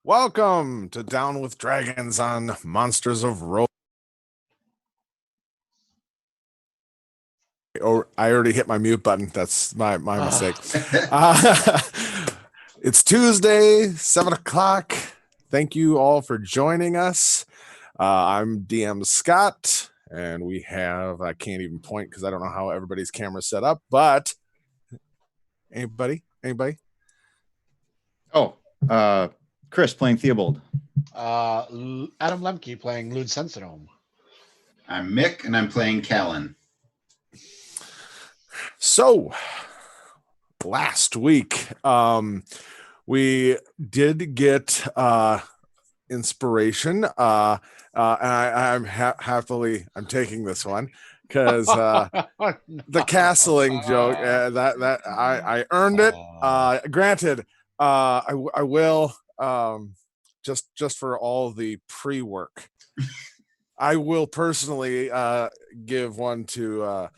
Welcome to Down with Dragons on Monsters of Roll. Oh, I already hit my mute button. That's my mistake. It's Tuesday, 7 o'clock. Thank you all for joining us. I'm DM Scott, and we have, I can't even point because I don't know how everybody's camera's set up, but anybody? Oh, Chris playing Theobald. Adam Lemke playing Lud Sentinome. I'm Mick, and I'm playing Callan. So, last week, we did get inspiration, and I'm I'm taking this one because the castling joke that I earned it. Granted, I will just for all the pre-work. I will personally give one to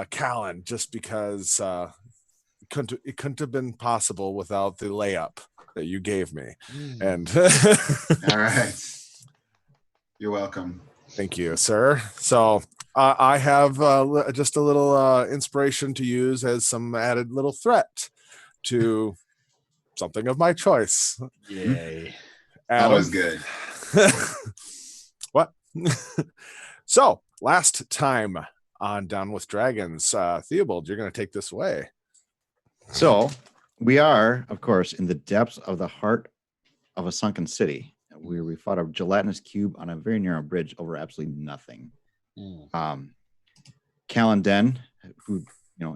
Callan just because it couldn't have been possible without the layup that you gave me. And all right, you're welcome. Thank you, sir. So I have just a little inspiration to use as some added little threat to something of my choice. Yay. Adam. Always good. What? So last time on Down with Dragons, Theobald, you're going to take this away. So we are, of course, in the depths of the heart of a sunken city. We fought a gelatinous cube on a very narrow bridge over absolutely nothing. Callan Den, who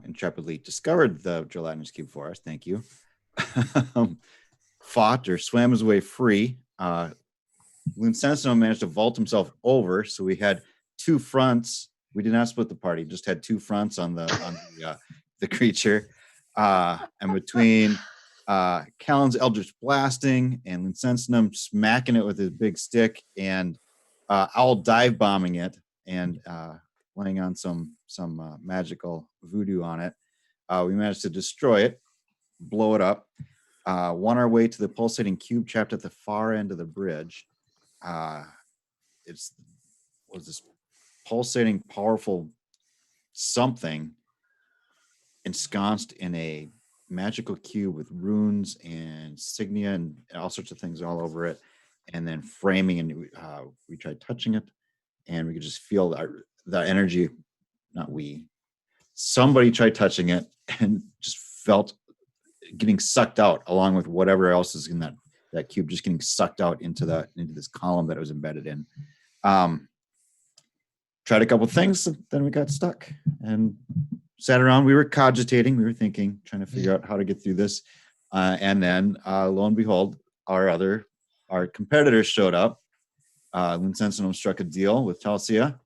intrepidly discovered the gelatinous cube for us, thank you, fought or swam his way free. Lud Sentinome managed to vault himself over, so we had two fronts. We did not split the party; just had two fronts on the creature. And between Callan's Eldritch blasting and Lud Sentinome smacking it with his big stick, and Owl dive bombing it and laying on some magical voodoo on it, we managed to destroy it, blow it up. Won our way to the pulsating cube trapped at the far end of the bridge. Was this pulsating, powerful something ensconced in a magical cube with runes and insignia and all sorts of things all over it, and then framing. And we tried touching it, and we could just feel the energy. Not we. Somebody tried touching it and just felt getting sucked out along with whatever else is in that cube, just getting sucked out into this column that it was embedded in. Tried a couple things, then we got stuck and sat around. We were cogitating, we were thinking, trying to figure out how to get through this. And then lo and behold, our competitors showed up. Lud Sentinome struck a deal with Talcia,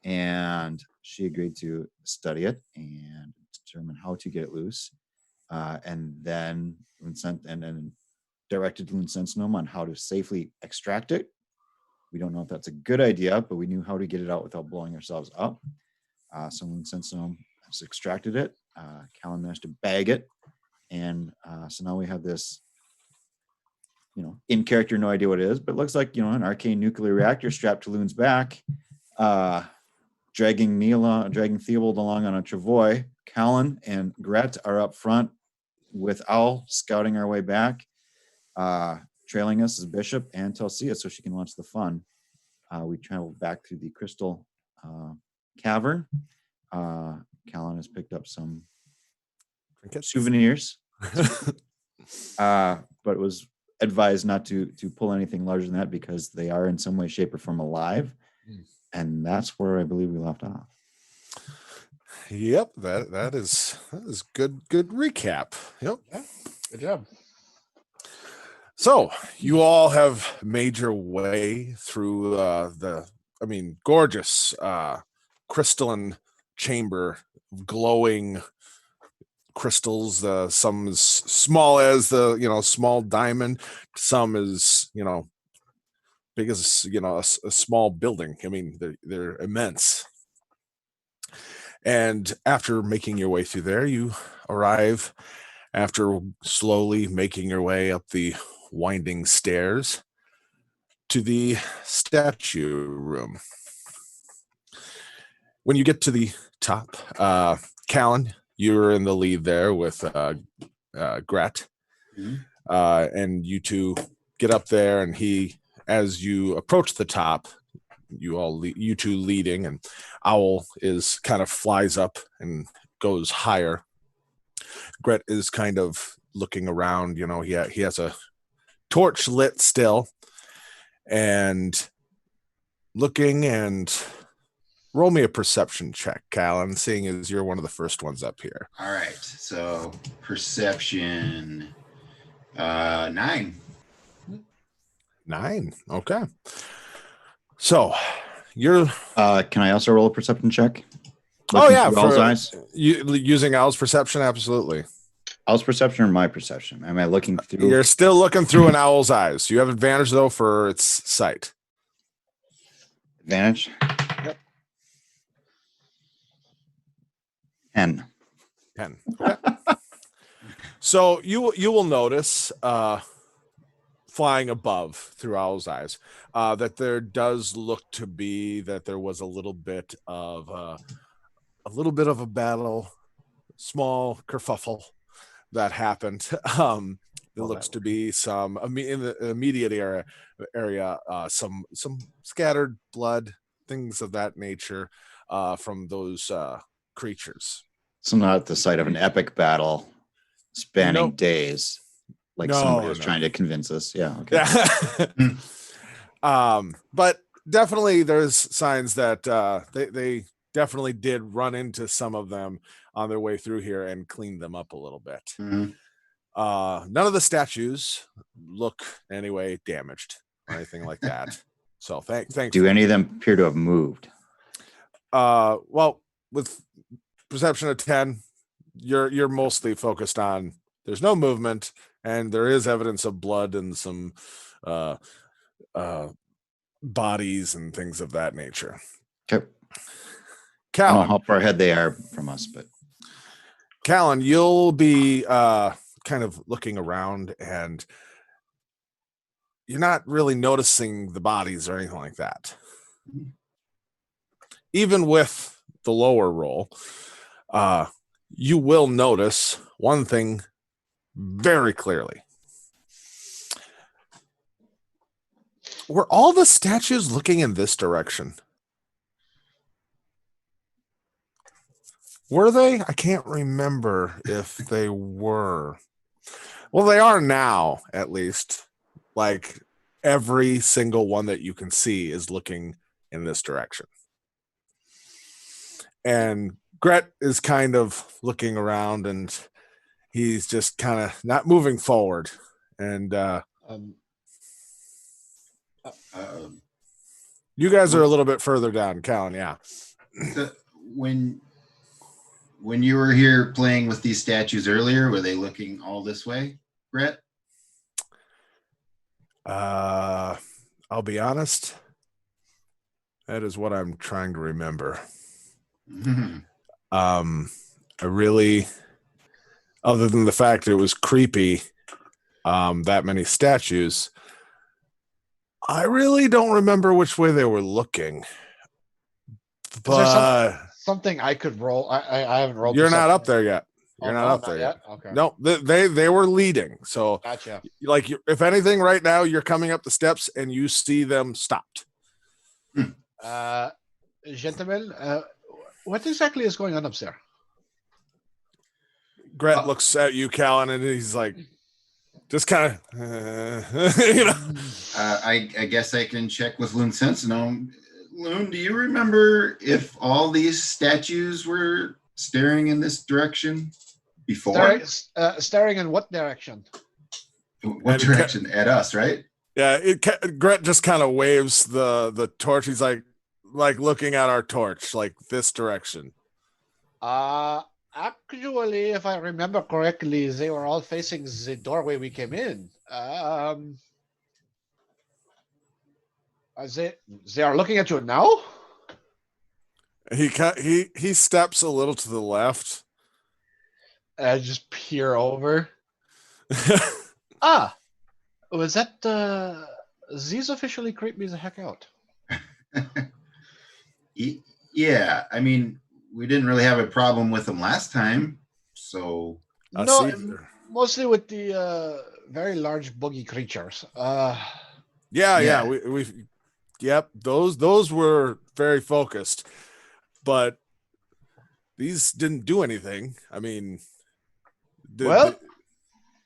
and she agreed to study it and determine how to get it loose. And then directed Lud Sentinome on how to safely extract it. We don't know if that's a good idea, but we knew how to get it out without blowing ourselves up. So Lud Sentinome has extracted it. Callan managed to bag it. And so now we have this, in character, no idea what it is, but it looks like, an arcane nuclear reactor strapped to Lun's back, dragging Theobald along on a travois. Callan and Gret are up front with Owl scouting our way back. Trailing us is Bishop and Talcia, so she can launch the fun. We traveled back through the crystal cavern. Callan has picked up some souvenirs, but was advised not to pull anything larger than that because they are in some way, shape, or form alive. And that's where I believe we left off. Yep, that is good recap. Yep. Yeah, good job. So you all have made your way through gorgeous crystalline chamber, glowing crystals. Some as small as the small diamond, some as big as a small building. I mean, they're immense. And after making your way through there, you arrive after slowly making your way up the winding stairs to the statue room. When you get to the top, Callan, you're in the lead there with Gret. Mhm. And you two get up there, and as you approach the top, you two leading, and Owl is kind of flies up and goes higher. Gret is kind of looking around. He has a torch lit still, and looking. And roll me a perception check, Callan, seeing as you're one of the first ones up here. All right. So perception 9. 9. Okay. So you're Can I also roll a perception check? Oh, Looking yeah, through Owl's for- eyes. using Owl's perception. Absolutely. Owl's perception or my perception? Am I looking through? You're still looking through an owl's eyes. You have advantage though for its sight. Advantage? Yep. 10. 10. Okay. So you will notice flying above through Owl's eyes that there does look to be that there was a little bit of a battle, small kerfuffle that happened. There looks to be some in the immediate area, some scattered blood, things of that nature from those creatures. So not at the site of an epic battle spanning Nope. days, like No, somebody was no. trying to convince us. Yeah. Okay. Yeah. But definitely there's signs that they definitely did run into some of them on their way through here and cleaned them up a little bit. Mhm. None of the statues look anyway damaged or anything like that. So thanks. Do any of them appear to have moved? Well, with perception of 10, you're mostly focused on there's no movement and there is evidence of blood and some bodies and things of that nature. Okay. I don't know Callan, how far ahead they are from us, but Callan, you'll be kind of looking around and you're not really noticing the bodies or anything like that. Even with the lower roll, you will notice one thing very clearly. Were all the statues looking in this direction? Were they? I can't remember if they were. Well, they are now, at least. Like every single one that you can see is looking in this direction. And Gret is kind of looking around and he's just kind of not moving forward. And you guys are a little bit further down, Callan. Yeah. When you were here playing with these statues earlier, were they looking all this way, Brett? I'll be honest. That is what I'm trying to remember. Mhm. I really, other than the fact it was creepy, that many statues, I really don't remember which way they were looking. But Something I could roll. I haven't rolled. you're not up perception. there yet. You're Oh, not no, up there yet. Okay. No, they were leading. So, Gotcha. like, if anything, right now you're coming up the steps and you see them stopped. Gentlemen, what exactly is going on upstairs? Gret looks at you, Callan, and he's like, just kind of, you know. I guess I can check with Loon Sentinel. Loon, do you remember if all these statues were staring in this direction before? Staring in what direction? What direction? At us, right? Yeah, Gret just kind of waves the torch. He's like looking at our torch, like this direction. Actually, if I remember correctly, they were all facing the doorway we came in. They are looking at you now? He steps a little to the left. Just peer over. Was that Z's officially creeped me the heck out? Yeah, I mean, we didn't really have a problem with them last time, so No, See, mostly with the very large boogie creatures. yeah, Yeah. yep, those were very focused, but these didn't do anything. I mean, Well,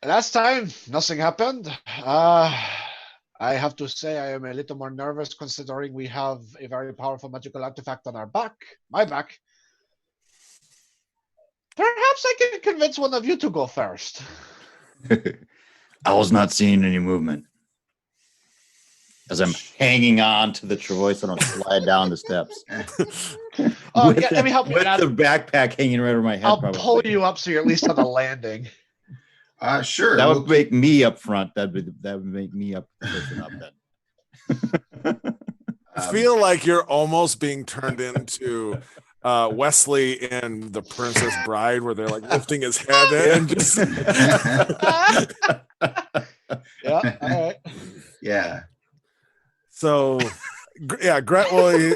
last time nothing happened. I have to say I am a little more nervous considering we have a very powerful magical artifact on our back, my back. Perhaps I can convince one of you to go first. I was not seeing any movement as I'm hanging on to the travois and I'll slide down the steps. Oh, With yeah, let me help you. with I'll, the backpack hanging right over my head. I'll probably. pull you up so you're at least on the landing. sure. That we'll would make me up front. That would make me up person up then. I feel like you're almost being turned into Wesley in The Princess Bride, where they're like lifting his head and just Yeah, all right. Yeah. so yeah.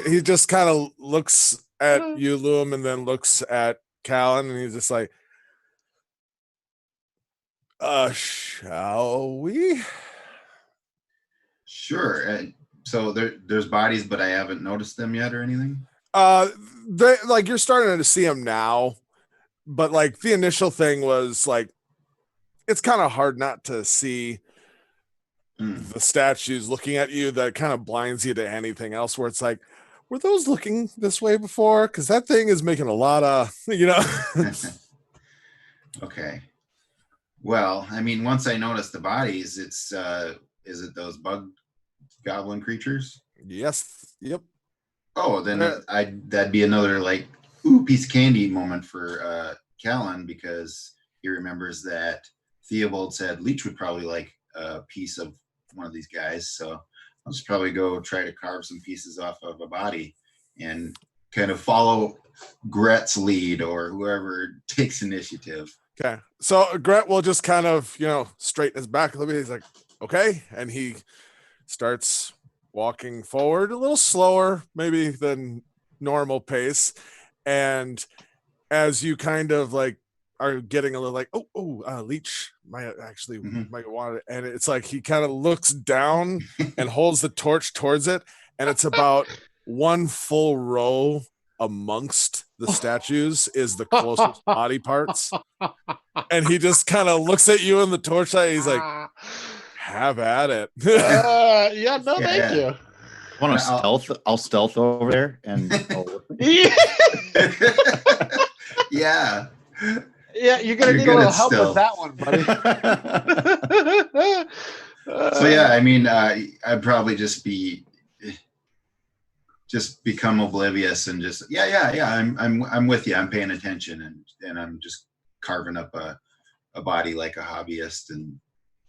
He just kind of looks at you, Loom, and then looks at Callan, and he's just like, shall we? Sure. So there's bodies, but I haven't noticed them yet or anything. They like you're starting to see them now, but like the initial thing was like it's kind of hard not to see the statues looking at you. That kind of blinds you to anything else where it's like, were those looking this way before? Because that thing is making a lot of Okay. Well, I mean, once I notice the bodies, it's is it those bug goblin creatures? Yes, yep. Oh, then Uh, that'd be another like ooh piece of candy moment for Callan, because he remembers that Theobald said Leech would probably like a piece of one of these guys. So I'll just probably go try to carve some pieces off of a body and kind of follow Gret's lead or whoever takes initiative. Okay, so Gret will just kind of straighten his back a little bit. He's like, okay, and he starts walking forward a little slower maybe than normal pace, and as you kind of like are getting a little like Leech might actually might want it, and it's like he kind of looks down and holds the torch towards it, and it's about one full row amongst the statues is the closest body parts, and he just kind of looks at you in the torchlight. He's like, have at it. Yeah, no, Yeah. thank you. Want to stealth? I'll stealth over there and Yeah. Yeah, you're gonna You're need a good little at help stealth. with that one, buddy. So yeah, I mean, I'd probably just become oblivious and just I'm with you. I'm paying attention and I'm just carving up a body like a hobbyist and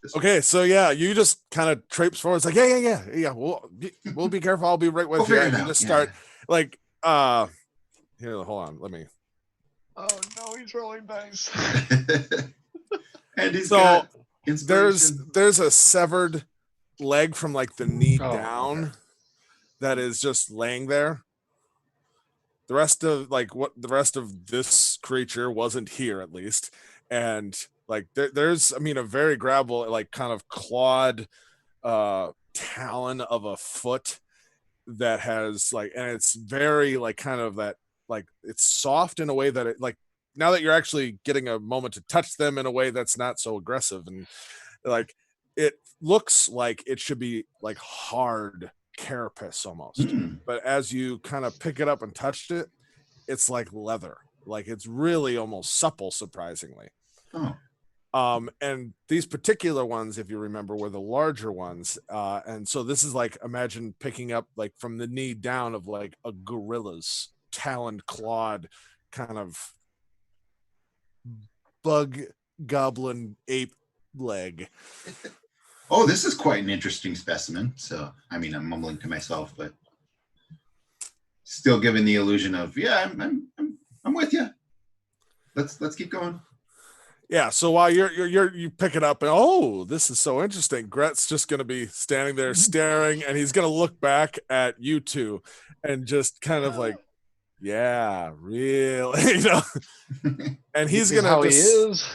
just, Okay, so yeah, you just kind of traipse forward. It's like, yeah. We'll be careful. I'll be right with We'll you. figure And it you out, just yeah. start like, here, hold on, let me. Oh no, he's rolling dice. and he's So got inspiration. there's a severed leg from like the knee Oh, down okay. that is just laying there. The rest of this creature wasn't here at least, and like there's I mean a very grabbable like kind of clawed talon of a foot that has like, and it's very like kind of that like it's soft in a way that it like now that you're actually getting a moment to touch them in a way that's not so aggressive, and like it looks like it should be like hard carapace almost, but as you kind of pick it up and touched it, it's like leather, like it's really almost supple, surprisingly. And these particular ones, if you remember, were the larger ones, and so this is like, imagine picking up like from the knee down of like a gorilla's taloned clawed kind of bug goblin ape leg. Oh, this is quite an interesting specimen. So, I mean, I'm mumbling to myself, but still giving the illusion of, yeah, I'm with you. Let's keep going. Yeah, so while you pick it up and oh, this is so interesting. Gret's just gonna be standing there staring, and he's gonna look back at you two and just kind of like, yeah, really, you know. And he's This is gonna how he just is.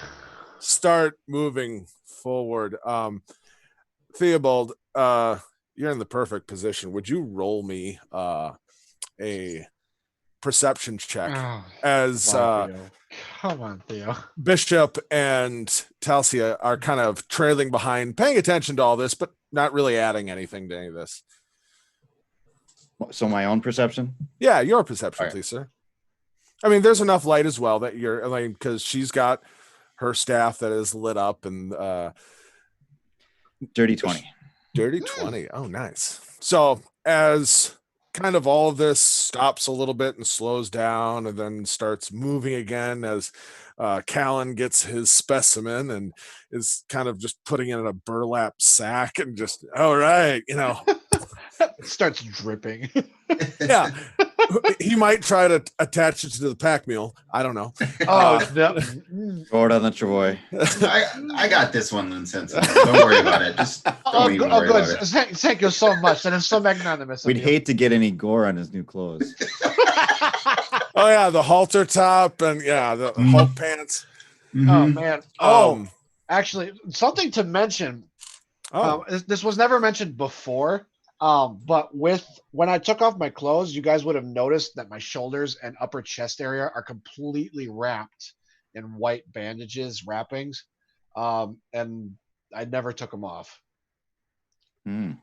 start moving forward. Theobald, you're in the perfect position. Would you roll me a perception check Oh, as come on, Theo. Bishop and Talsia are kind of trailing behind, paying attention to all this, but not really adding anything to any of this. So my own perception. Yeah, your perception, All right. please, sir. I mean, there's enough light as well that you're like, because she's got her staff that is lit up and Dirty 20. dirty 20. Oh, nice. So as kind of all of this stops a little bit and slows down and then starts moving again as Callan gets his specimen and is kind of just putting it in a burlap sack and just, all right, you know. Starts dripping. Yeah. He might try to attach it to the pack mule. I don't know. Oh, no. Forward on the Travoy. I got this one, Linsense. Don't worry about it. Just don't even worry good. about it. Thank you so much. That is so magnanimous. of We'd you. hate to get any gore on his new clothes. Oh, yeah. The halter top and yeah, the Hulk pants. Oh Mhm. man. Um, Actually, something to mention. oh, This was never mentioned before. But when I took off my clothes, you guys would have noticed that my shoulders and upper chest area are completely wrapped in white bandages, wrappings. And I never took them off. Hmm.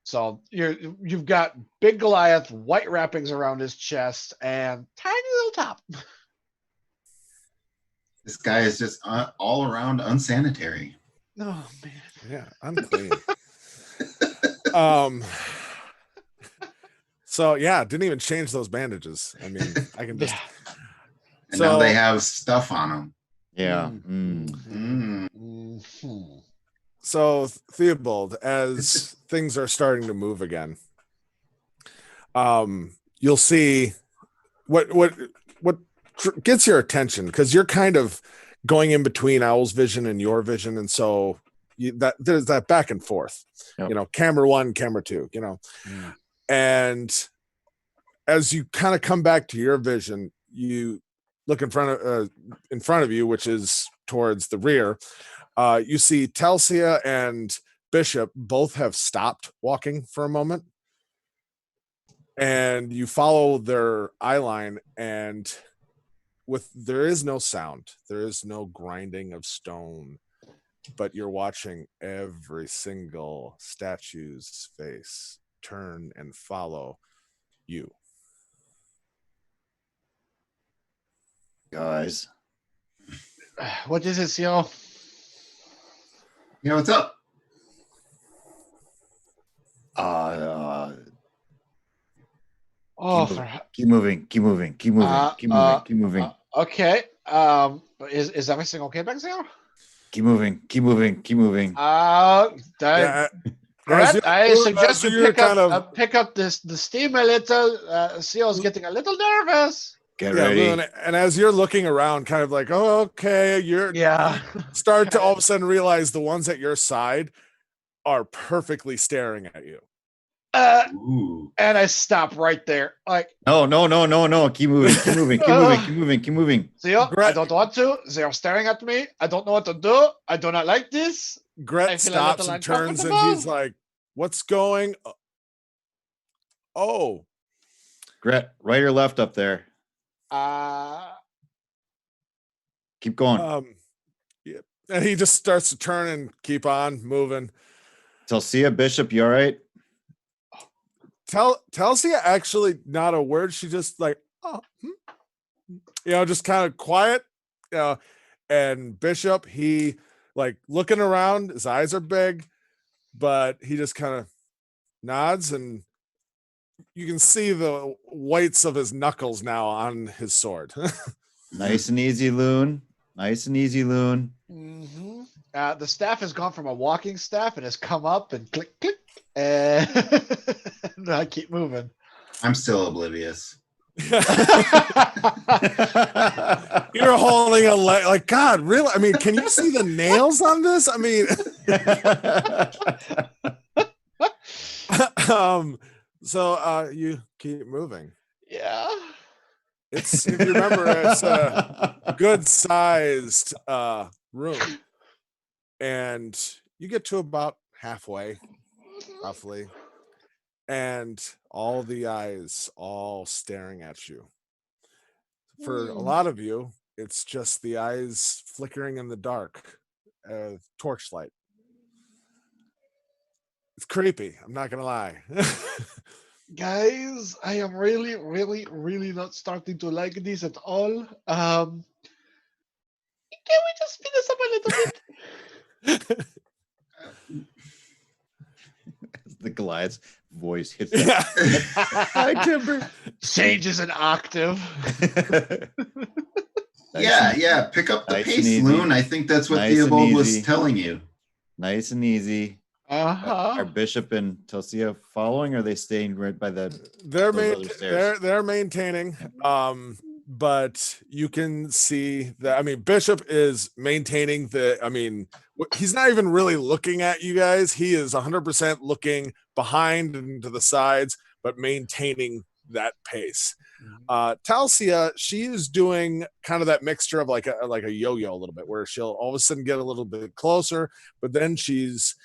So you've got big Goliath, white wrappings around his chest, and tiny little top. This guy is just all around unsanitary. Oh man. yeah, unclean. So yeah, didn't even change those bandages. I mean, I can just And now they So- have stuff on them. Yeah. Mm. Mhm. so Theobald, as things are starting to move again, you'll see what gets your attention because you're kind of going in between Owl's vision and your vision, and so there's that back and forth. Yep. You know, camera one, camera two. You know, and as you kind of come back to your vision, you look in front of you, which is towards the rear. You see Talsia and Bishop both have stopped walking for a moment, and you follow their eye line, and there is no sound, there is no grinding of stone, but you're watching every single statue's face turn and follow you. Guys. What is it, Seal? You know what's up? Oh, Keep moving. Keep moving. Keep moving. Keep moving. Keep moving. okay. Is everything okay back there? Keep moving. Keep moving. Keep moving. Yeah, Brett, I suggest you you're pick up the steam a little. Seal's getting a little nervous. Get yeah, ready. Loon, and as you're looking around, kind of like, oh, okay, you're Yeah. start to all of a sudden realize the ones at your side are perfectly staring at you. Ooh. And I stop right there. Like, No. Keep moving. Keep moving. Keep moving. Keep moving. Keep moving. Seal, I Brett- don't want to. They are staring at me. I don't know what to do. I do not like this. I Gret feel a stops little and turns and uncomfortable. he's like, what's going? Oh, Gret, right or left up there? Keep going. yeah. And he just starts to turn and keep on moving. Talsia, Bishop, you all right? Talsia actually not a word. She just like, oh, you know, just kind of quiet. You know, and Bishop, he like looking around. His eyes are big, but he just kind of nods, and you can see the whites of his knuckles now on his sword. Nice and easy, Loon. Nice and easy, Loon. Mm-hmm. The staff has gone from a walking staff and has come up and click, click. And I keep moving. I'm still oblivious. You're holding a leg like God, really? I mean, can you see the nails on this? I mean, so you keep moving. Yeah. It's if you remember, it's a good sized room. And you get to about halfway, roughly, and all the eyes all staring at you. For a lot of you, it's just the eyes flickering in the dark, torchlight. It's creepy. I'm not gonna lie. Guys, I am really, really, really not starting to like this at all. Can we just speed this up a little bit? The Goliath's voice hits Yeah. Hi, Timber. Changes an octave. Yeah. Pick up the Nice and pace, easy. Loon. I think that's what Nice and Theobald was easy. telling you. Nice and easy. Uh-huh. Are Bishop and Telsia following? Or are they staying right by the? they're Those other stairs. they're maintaining. But you can see that. I mean, Bishop is maintaining the. I mean, he's not even really looking at you guys. He is 100% looking behind and to the sides, but maintaining that pace. Talsia, she is doing kind of that mixture of like a yo-yo a little bit, where she'll all of a sudden get a little bit closer, but then she's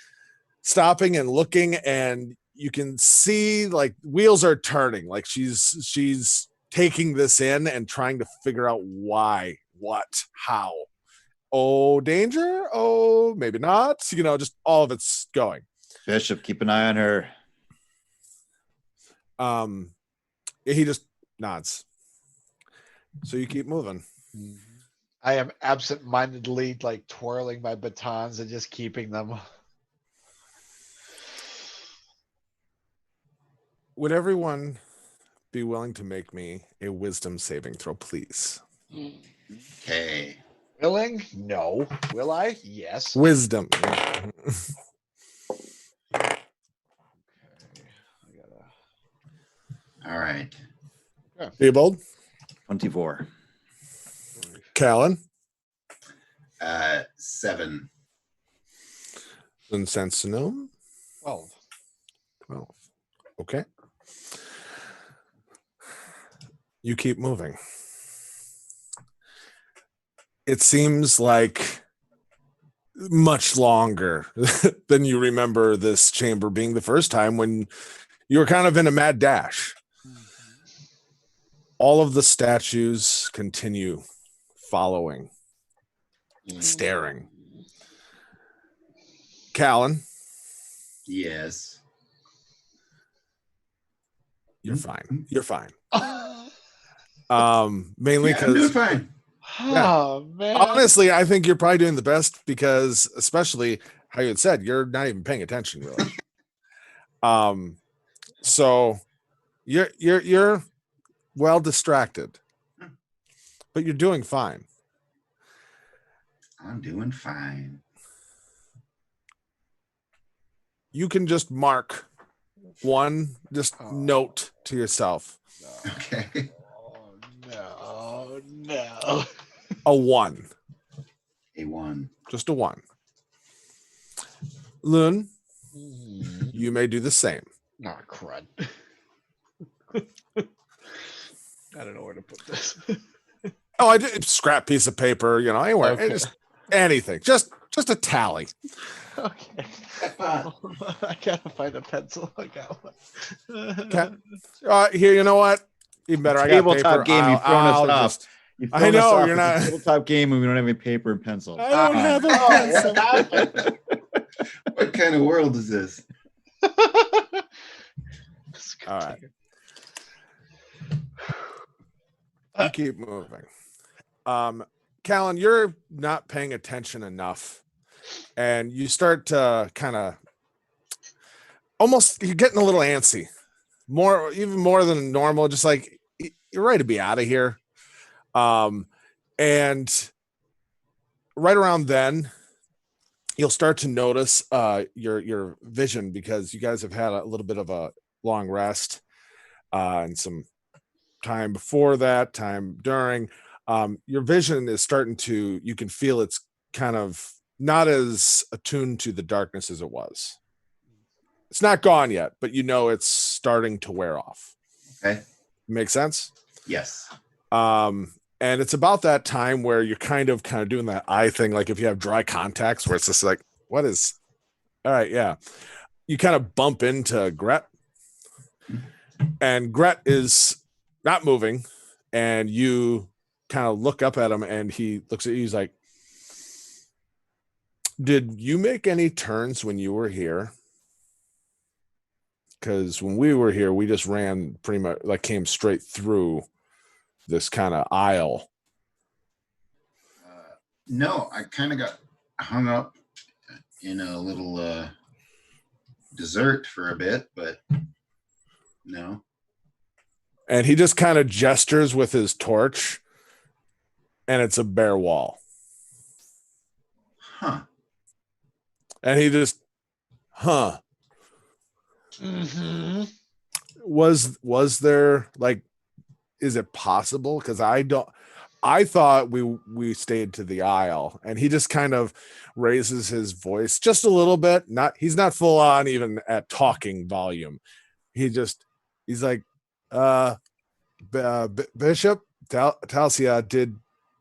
stopping and looking, and you can see like wheels are turning, like she's taking this in and trying to figure out why, what, how. Oh, danger. Oh, maybe not. Just all of it's going. Bishop, keep an eye on her. He just nods. So you keep moving. I am absent-mindedly like twirling my batons and just keeping them. Would everyone be willing to make me a wisdom saving throw, please? Okay. Willing? No. Will I? Yes. Wisdom. All right. Theobald, 24. Callan, 7. and Sensinum. 12. 12. Okay. You keep moving. It seems like much longer than you remember this chamber being the first time, when you were kind of in a mad dash. All of the statues continue following, staring. Callan, Yes. you're fine. You're fine. Oh, Mainly Yeah, I'm doing because fine. man. honestly, I think you're probably doing the best, because especially how you had said, you're not even paying attention really. So you're well distracted, but you're doing fine. I'm doing fine. You can just mark one, just note to yourself, Okay. Oh, no. a 1, A 1. just a 1. Loon, you may do the same. Nah, crud. I don't know where to put this. Oh, I did scrap piece of paper, anywhere. Okay. Just anything. Just a tally. Okay. I gotta find a pencil. I got one. Here, you know what? Even better. I got Tabletop paper. game, you've thrown us off. You've I thrown us know, off. you're It's a not- tabletop game, and we don't have any paper and pencil. I don't have a pencil. What kind of world is this? All right. You keep moving. Callan, you're not paying attention enough, and you start to kind of almost, you're getting a little antsy, even more than normal. Just like you're ready to be out of here. And right around then, you'll start to notice your vision, because you guys have had a little bit of a long rest and some time before that, time during. Your vision is starting to, you can feel it's kind of not as attuned to the darkness as it was. It's not gone yet, but you know it's starting to wear off. Okay. Make sense? Yes. And it's about that time where you're kind of doing that eye thing, like if you have dry contacts, where it's just like, what is? All right, yeah. You kind of bump into Gret, and Gret is not moving, and you kind of look up at him, and he looks at you. He's like, "Did you make any turns when you were here? Because when we were here, we just ran pretty much like came straight through this kind of aisle." No, I kind of got hung up in a little dessert for a bit, but no. And he just kind of gestures with his torch, and it's a bare wall. Huh. And he just, Mm-hmm. was there, like, is it possible? Because I thought we stayed to the aisle, and he just kind of raises his voice just a little bit. He's not full on even at talking volume. He's like, Bishop Talsia,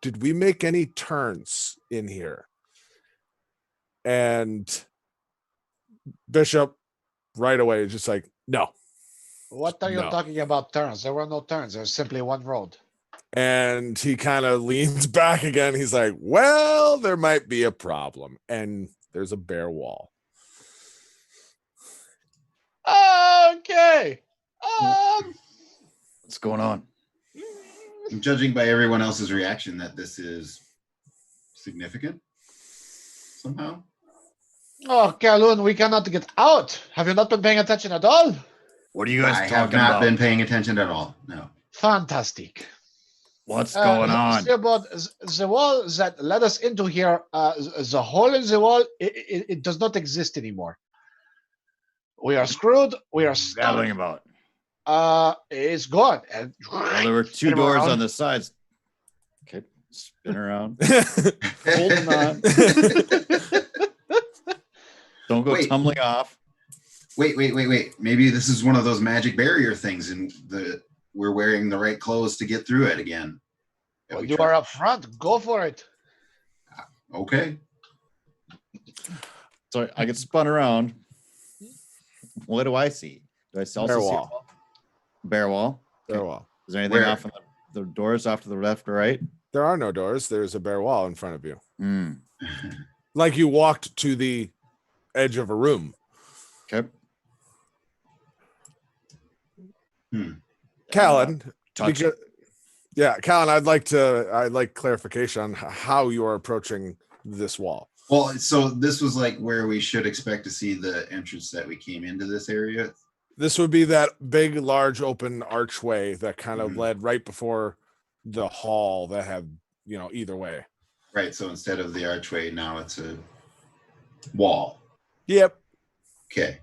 did we make any turns in here? And Bishop right away is just like, no. What are you talking about turns? There were no turns. There's simply one road. And he kind of leans back again. He's like, well, there might be a problem. And there's a bare wall. Okay. What's going on? I'm judging by everyone else's reaction that this is significant somehow. Oh, Kowloon, we cannot get out. Have you not been paying attention at all? What are you guys I talking have not about? been paying attention at all. No. Fantastic. What's going on? About the wall that led us into here, the hole in the wall, it does not exist anymore. We are screwed. We are Babbling stuck. about. It's gone. And Well, there were two Spin doors around. on the sides. Okay, spin around. Holding on. Don't go Wait. tumbling off. Wait. Maybe this is one of those magic barrier things, and we're wearing the right clothes to get through it again. well, you are up front. Go for it. Okay. So I get spun around. What do I see? Do I also Bare see a wall. bare wall? Bare wall. Is there anything Where? off on the doors off to the left or right? There are no doors. There's a bare wall in front of you. Mm. Like you walked to the edge of a room. Okay. Callan, Touch because, yeah, Callan, I'd like clarification on how you are approaching this wall. Well, so this was like where we should expect to see the entrance that we came into this area. This would be that big, large, open archway that kind of Mhm. led right before the hall that had, either way. Right. So instead of the archway, now it's a wall. Yep. Okay.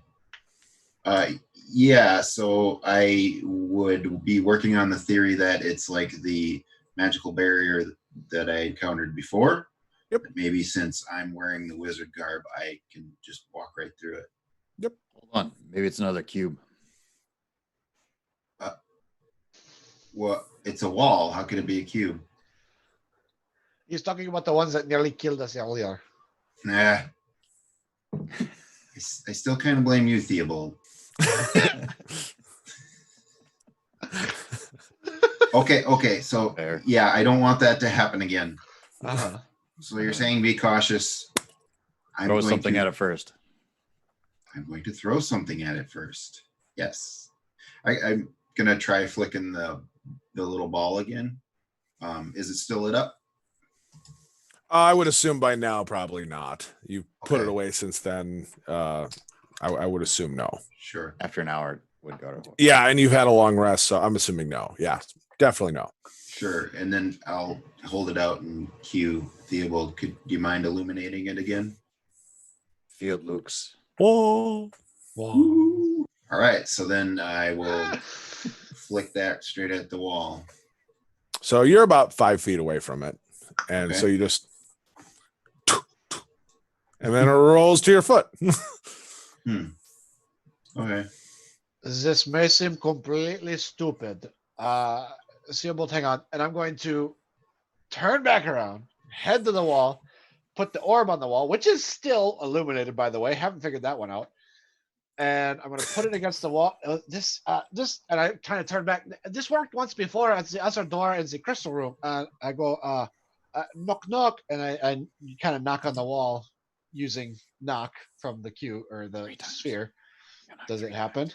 Yeah. So I would be working on the theory that it's like the magical barrier that I encountered before. Yep. Maybe since I'm wearing the wizard garb, I can just walk right through it. Hold on. Maybe it's another cube. Well, it's a wall. How could it be a cube? He's talking about the ones that nearly killed us earlier. Nah. I still kind of blame you, Theobald. Okay. So Fair. yeah, I don't want that to happen again. Uh-huh. So you're saying be cautious. Throw something at it first. I'm going to throw something at it first. Yes. I'm gonna try flicking the little ball again. Is it still lit up? I would assume by now, probably not. You put it Okay. away since then. I would assume no. Sure. After an hour, it would go to. Yeah, and you've had a long rest, so I'm assuming no. Yeah, definitely no. Sure. And then I'll hold it out and cue Theobald. Do you mind illuminating it again? Field Luke's. Whoa. All right. So then I will flick that straight at the wall. So you're about 5 feet away from it. And Okay. so you just, and then it rolls to your foot. Okay. This may seem completely stupid. Sealbolt, hang on. And I'm going to turn back around, head to the wall, put the orb on the wall, which is still illuminated, by the way. Haven't figured that one out. And I'm going to put it against the wall. This, and I kind of turn back. This worked once before at the other door in the crystal room. I go, knock, knock, and I kind of knock on the wall using knock from the cue or the sphere. Does it happen?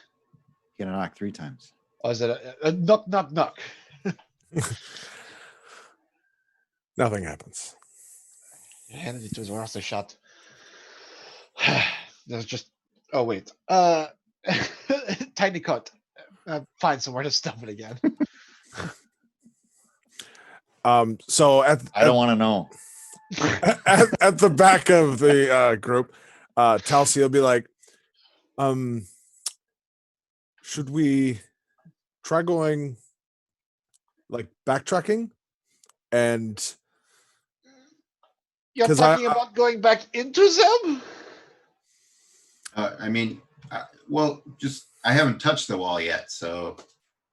You're gonna knock 3 times. Oh, is it a knock, knock, knock? Nothing happens. Handed it to his worst shot. There's just. Oh wait. Tiny cut. Find somewhere to stuff it again. So I don't want to know. at the back of the group, Talcy will be like, should we try going like backtracking? And You're 'Cause talking about going back into them? I mean, well, just I haven't touched the wall yet, so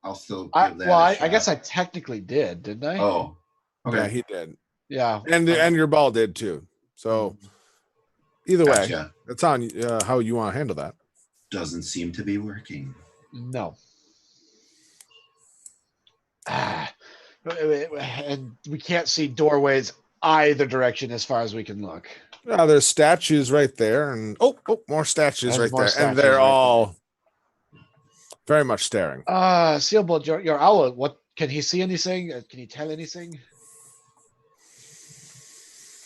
I'll still give that. Well, a I guess shot. I technically did, didn't I? Oh, okay. yeah, he did. Yeah. And your ball did too. So either way, Gotcha. it's on how you want to handle that. Doesn't seem to be working. No. And we can't see doorways either direction as far as we can look. There's statues right there, and more statues There's right more there, statues and they're right there. all very much staring. Sealbolt, your owl, what can he see anything? Can he tell anything?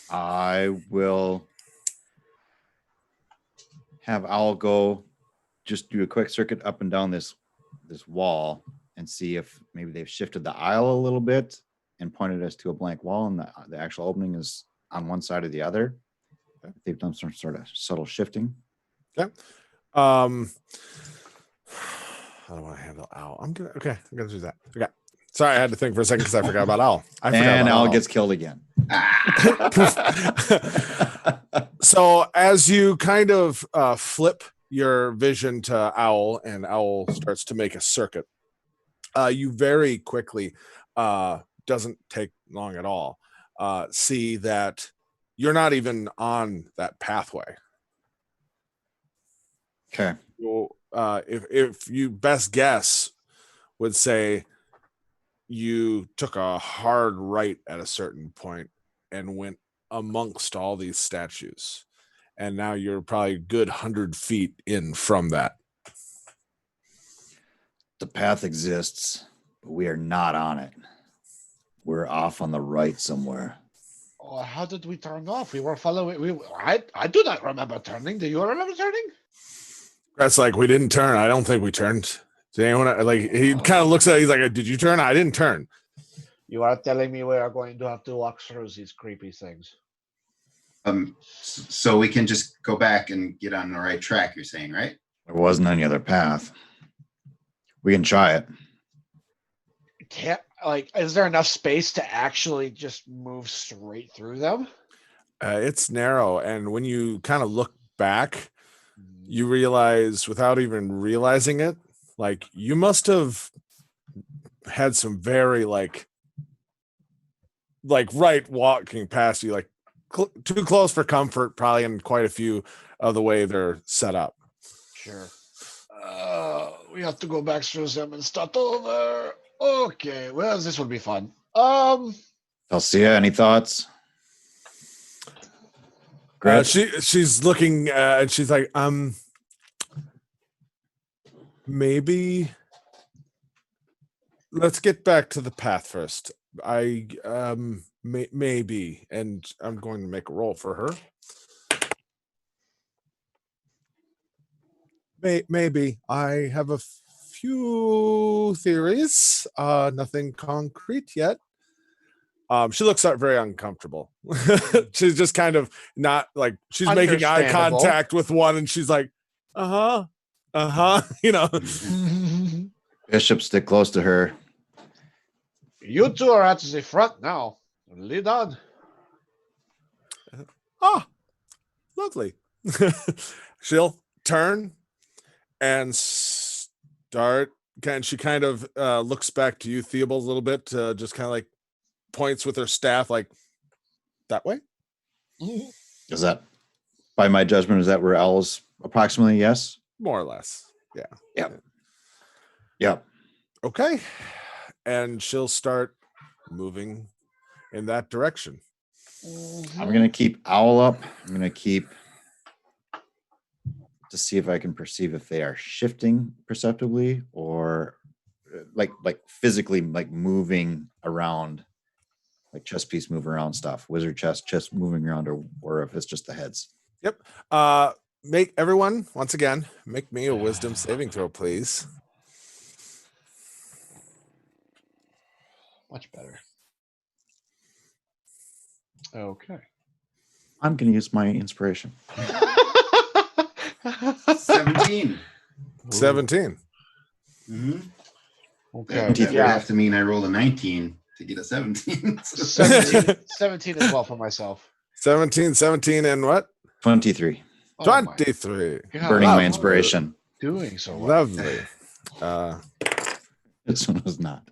I will have Owl go just do a quick circuit up and down this wall and see if maybe they've shifted the aisle a little bit and pointed us to a blank wall, and the actual opening is on one side or the other. They've done some sort of subtle shifting. Okay. How do I want to handle Owl? I'm gonna do that. Okay. Sorry, I had to think for a second because I forgot about Owl. And Owl gets killed again. So as you kind of flip your vision to Owl, and Owl starts to make a circuit, you very quickly, doesn't take long at all, see that you're not even on that pathway. Okay. So, if you best guess would say you took a hard right at a certain point and went amongst all these statues, and now you're probably a good 100 feet in from that. The path exists, but we are not on it. We're off on the right somewhere. Oh, how did we turn off? We were following. I do not remember turning. Do you remember turning? That's like, we didn't turn. I don't think we turned. Did anyone, like, he kind of looks at it, he's like, did you turn? I didn't turn. You are telling me we are going to have to walk through these creepy things. So we can just go back and get on the right track, you're saying, right? There wasn't any other path. We can try it. Can't, like, is there enough space to actually just move straight through them? It's narrow, and when you kind of look back, you realize, without even realizing it, like, you must have had some very like right walking past you, like too close for comfort, probably, in quite a few of the way they're set up. Sure. We have to go back through them and start over. Okay, well, this will be fun. Alcia, any thoughts? She's looking and she's like, maybe let's get back to the path first. Maybe, and I'm going to make a roll for her. Maybe I have a few theories, nothing concrete yet. She looks very uncomfortable. She's just kind of not like, she's making eye Understandable. contact with one, and she's like, you know. Bishop, stick close to her. You two are at the front now. Lead on. Ah, lovely. She'll turn and start. And she kind of looks back to you, Theobald, a little bit, just kind of like points with her staff, like that way. Is that, by my judgment, is that where L's approximately? Yes. More or less. Yeah. Yep. Okay. And she'll start moving in that direction. I'm gonna keep Owl up. I'm gonna keep to see if I can perceive if they are shifting perceptibly or like physically like moving around, like chess piece moving around stuff, wizard chess moving around, or if it's just the heads. Yep. Make everyone once again make me a wisdom saving throw, please. Much better. Okay. I'm gonna use my inspiration. 17. 17. Mm-hmm. Okay. That would Yeah. have to mean I rolled a 19 to get a 17. 17 as well for myself. 17, and what? 23. Oh my 23. God. Burning Wow. my inspiration. Doing so well. Lovely. This one was not.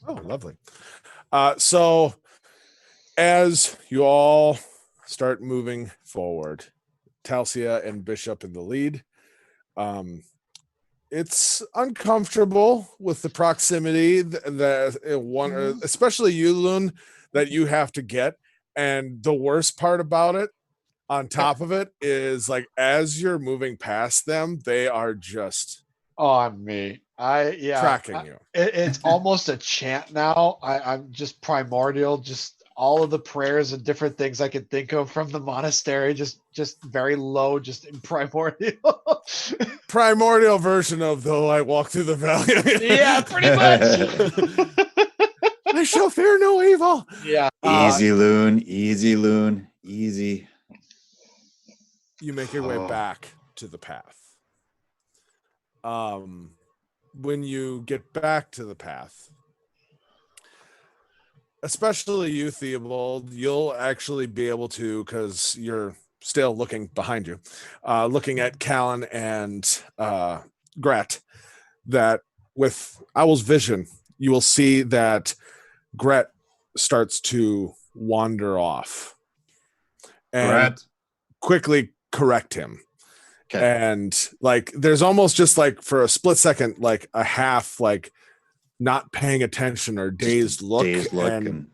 Oh, lovely. So as you all start moving forward, Talcia and Bishop in the lead, it's uncomfortable with the proximity that one, especially you, Loon, that you have to get. And the worst part about it, on top of it, is like as you're moving past them, they are just On me. tracking you. It's almost a chant now. I'm just primordial, just all of the prayers and different things I could think of from the monastery, just very low, just in primordial. Primordial version of though I walk through the valley. Yeah, pretty much. I shall fear no evil. Yeah. Easy, Loon. Easy, Loon. Easy. You make your way Oh. back to the path. When you get back to the path, especially you, Theobald, you'll actually be able to, because you're still looking behind you, looking at Callan and Gret, that with Owl's vision, you will see that Gret starts to wander off and Gret. quickly correct him. Okay. And like there's almost just like for a split second, like a half like not paying attention or dazed look, Dazed look and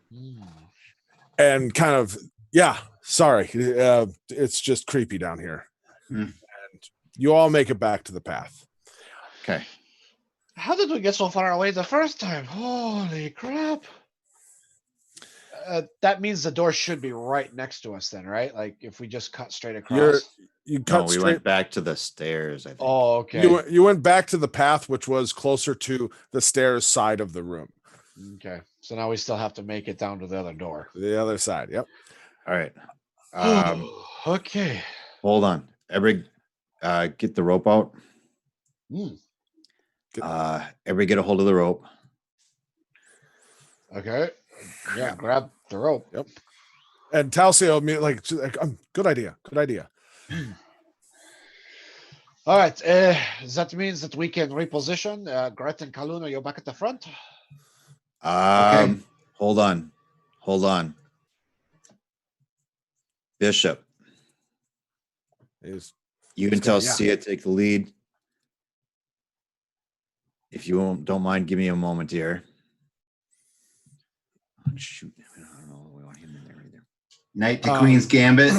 and kind of, yeah, sorry, it's just creepy down here. Hmm. And you all make it back to the path. okay. How did we get so far away the first time? Holy crap. That means the door should be right next to us then, right? Like if we just cut straight across. You No, cut we straight. went back to the stairs, I think. Oh, okay. You went back to the path, which was closer to the stairs side of the room. Okay. So now we still have to make it down to the other door. The other side. Yep. All right. Okay. Hold on. Everybody get the rope out. Everybody get a hold of the rope. Okay. Yeah, grab the rope. Yep. And Talcio, like good idea. Good idea. All right. That means that we can reposition. Gret and Kaluna, you're back at the front. Hold on. Bishop, Is you can tell yeah. Sia take the lead. If you don't mind, give me a moment here. Oh, shoot. I don't know. We want him in there either. Knight to Queen's Gambit.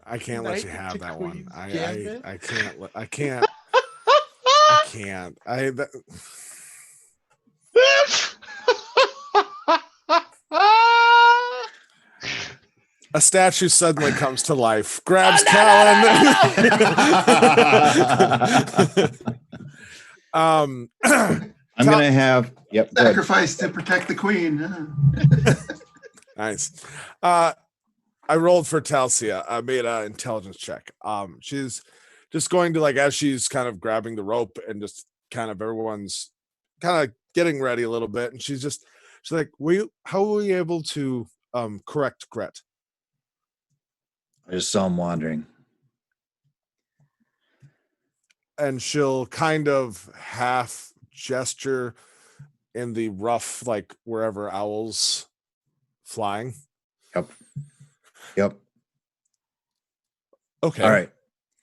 I can't let you Knight have to that one. Queen's I Gambit? can't. I can't. A statue suddenly comes to life, grabs Callan. I'm gonna have go ahead. Sacrifice to protect the Queen. Nice. I rolled for Talcia. I made an intelligence check. She's just going to like as she's kind of grabbing the rope and just kind of everyone's kind of getting ready a little bit, and she's like, how were you able to correct Gret? I just saw him wandering. And she'll kind of half gesture in the rough, like wherever owls flying. Yep. Okay. All right.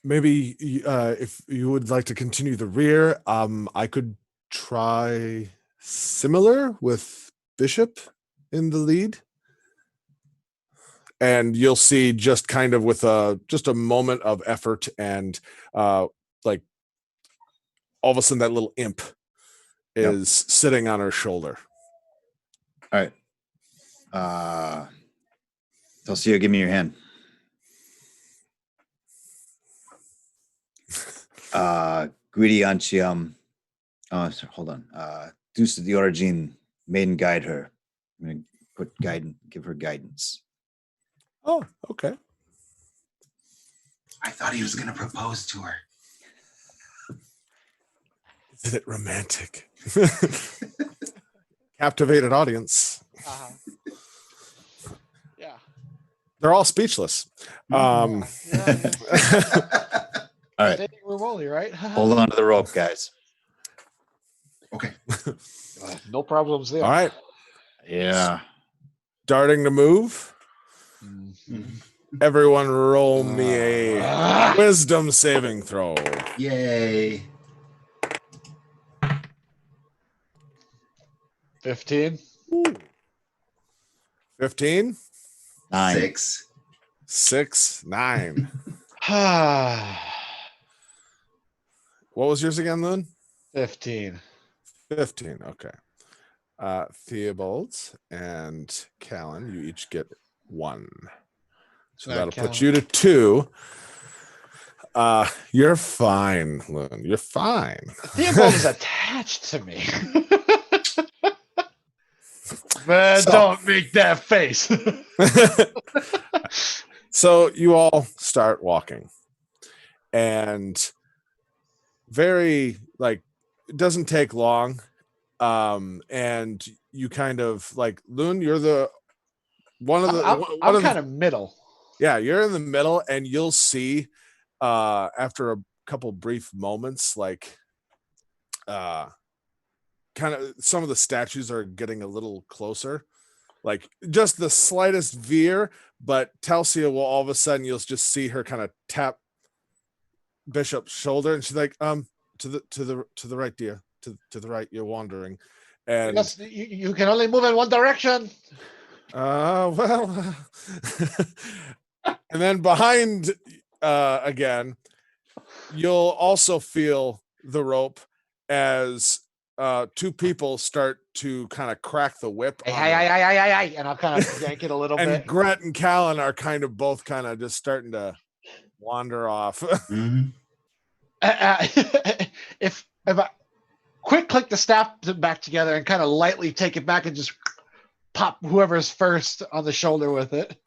Maybe if you would like to continue the rear, I could try similar with Bishop in the lead. And you'll see just kind of with just a moment of effort and like all of a sudden that little imp is sitting on her shoulder. All right. Talcia, give me your hand. Greedy Anchiam. Oh, sorry, hold on. Deuce of the Origin, maiden guide her. I'm gonna give her guidance. Oh, okay. I thought he was going to propose to her. Isn't it romantic? Captivated audience. Yeah. They're all speechless. All right. Standing room only, right? Hold on to the rope, guys. Okay. No problems there. All right. Yeah. Starting to move. Everyone roll me a wisdom saving throw. Yay. 15. 15, 9. 6. 6, 9. Ah, What was yours again, Loon? 15. 15. Okay. Theobald and Callan, you each get 1. So that'll put you to 2. You're fine, Loon. You're fine. Theobald is attached to me. Man, So- don't make that face. So you all start walking, and very like it doesn't take long, and you kind of like Loon. You're the one of the. I'm kind of middle. Yeah, you're in the middle, and you'll see after a couple brief moments, like kind of some of the statues are getting a little closer, like just the slightest veer, but Talcia will all of a sudden you'll just see her kind of tap Bishop's shoulder, and she's like, to the right, dear, to the right, you're wandering. And Because you can only move in one direction. well, and then behind again, you'll also feel the rope as 2 people start to kind of crack the whip. on it. And I'll kind of yank it a little And bit. Gret and Callan are kind of both kind of just starting to wander off. Mhm. If I quick click the staff back together and kind of lightly take it back and just pop whoever's first on the shoulder with it.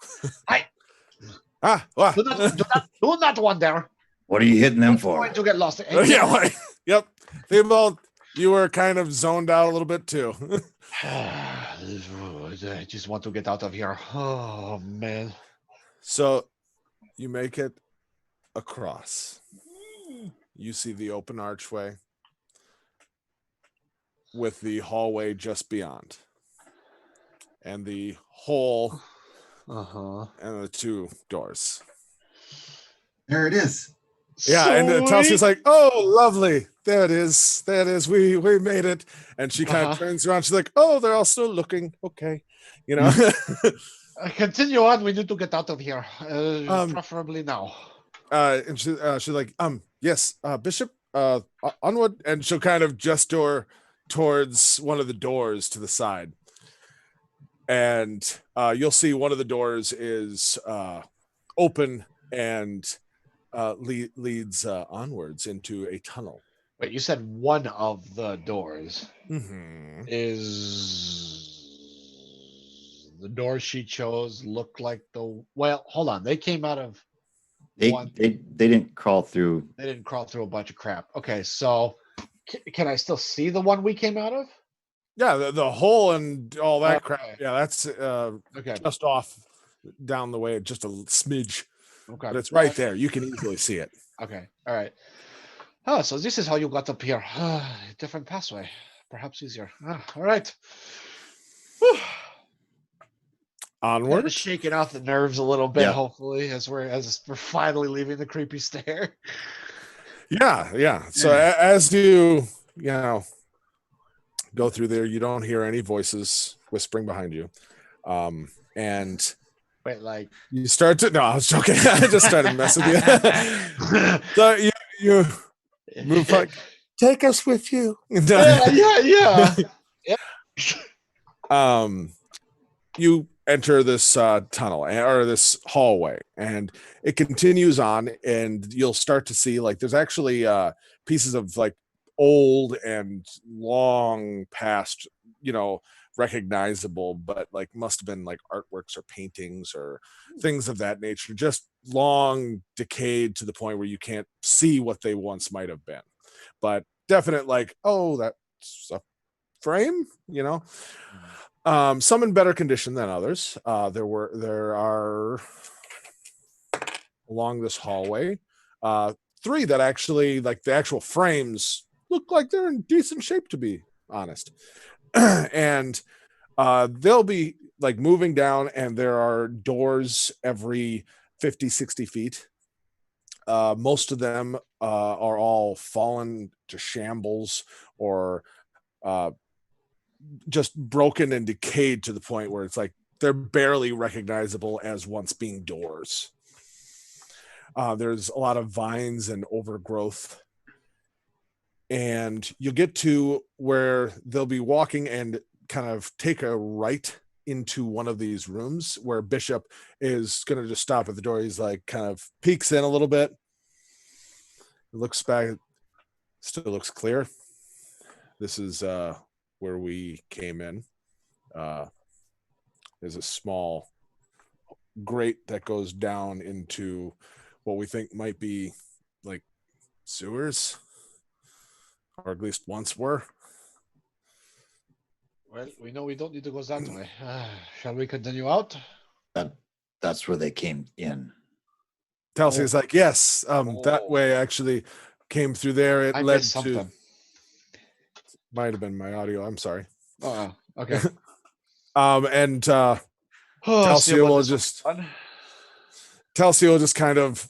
Wow. Do not wander. What are you hitting them I'm for? going to get lost. Yeah, like, yep. Theobald, you were kind of zoned out a little bit too. I just want to get out of here. Oh man. So you make it across. You see the open archway with the hallway just beyond, and the hole and the 2 doors. There it is. Yeah, and Talcia's like, "Oh, lovely! There it is. There it is. We made it." And she kind of turns around. She's like, "Oh, they're all still looking. Okay, you know." Continue on. We need to get out of here, preferably now. And she's like, yes, Bishop, onward. And she'll kind of gesture towards one of the doors to the side, and you'll see one of the doors is open and leads onwards into a tunnel. Wait, you said one of the doors Mm-hmm. is the door she chose looked like the. Well, hold on. They came out of. They one. they they didn't crawl through. They didn't crawl through a bunch of crap. Okay, so can I still see the one we came out of? Yeah, the hole and all that crap. Okay. Yeah, that's Okay. just off down the way, just a smidge, Okay. but it's right there. You can easily see it. Okay. All right. Oh, so this is how you got up here. Different pathway. Perhaps easier. All right. Whew. Kind Onward. of shaking off the nerves a little bit, Yeah. hopefully, as we're finally leaving the creepy stair. Yeah. So as you go through there, you don't hear any voices whispering behind you, and Wait, like you start to. No, I was joking. I just started messing with you. So you move like, take us with you. yeah. You enter this tunnel or this hallway, and it continues on, and you'll start to see like there's actually pieces of like old and long past, recognizable, but like must have been like artworks or paintings or things of that nature, just long decayed to the point where you can't see what they once might have been, but definite like, oh, that's a frame. Some in better condition than others. There are along this hallway 3 that actually, like, the actual frames look like they're in decent shape, to be honest. And they'll be like moving down, and there are doors every 50-60 feet. Most of them are all fallen to shambles or just broken and decayed to the point where it's like they're barely recognizable as once being doors. There's a lot of vines and overgrowth, and you'll get to where they'll be walking and kind of take a right into one of these rooms where Bishop is going to just stop at the door. He's like kind of peeks in a little bit, looks back, still looks clear. This is where we came in. There's a small grate that goes down into what we think might be like sewers, or at least once were. Well, we know we don't need to go that way. Shall we continue out? That's where they came in. Telsey is like, yes, that way actually came through there. It I led missed to. something. Might have been my audio. I'm sorry. Oh, okay. And Oh, Telsey see what will this was just fun. Telsey will just kind of,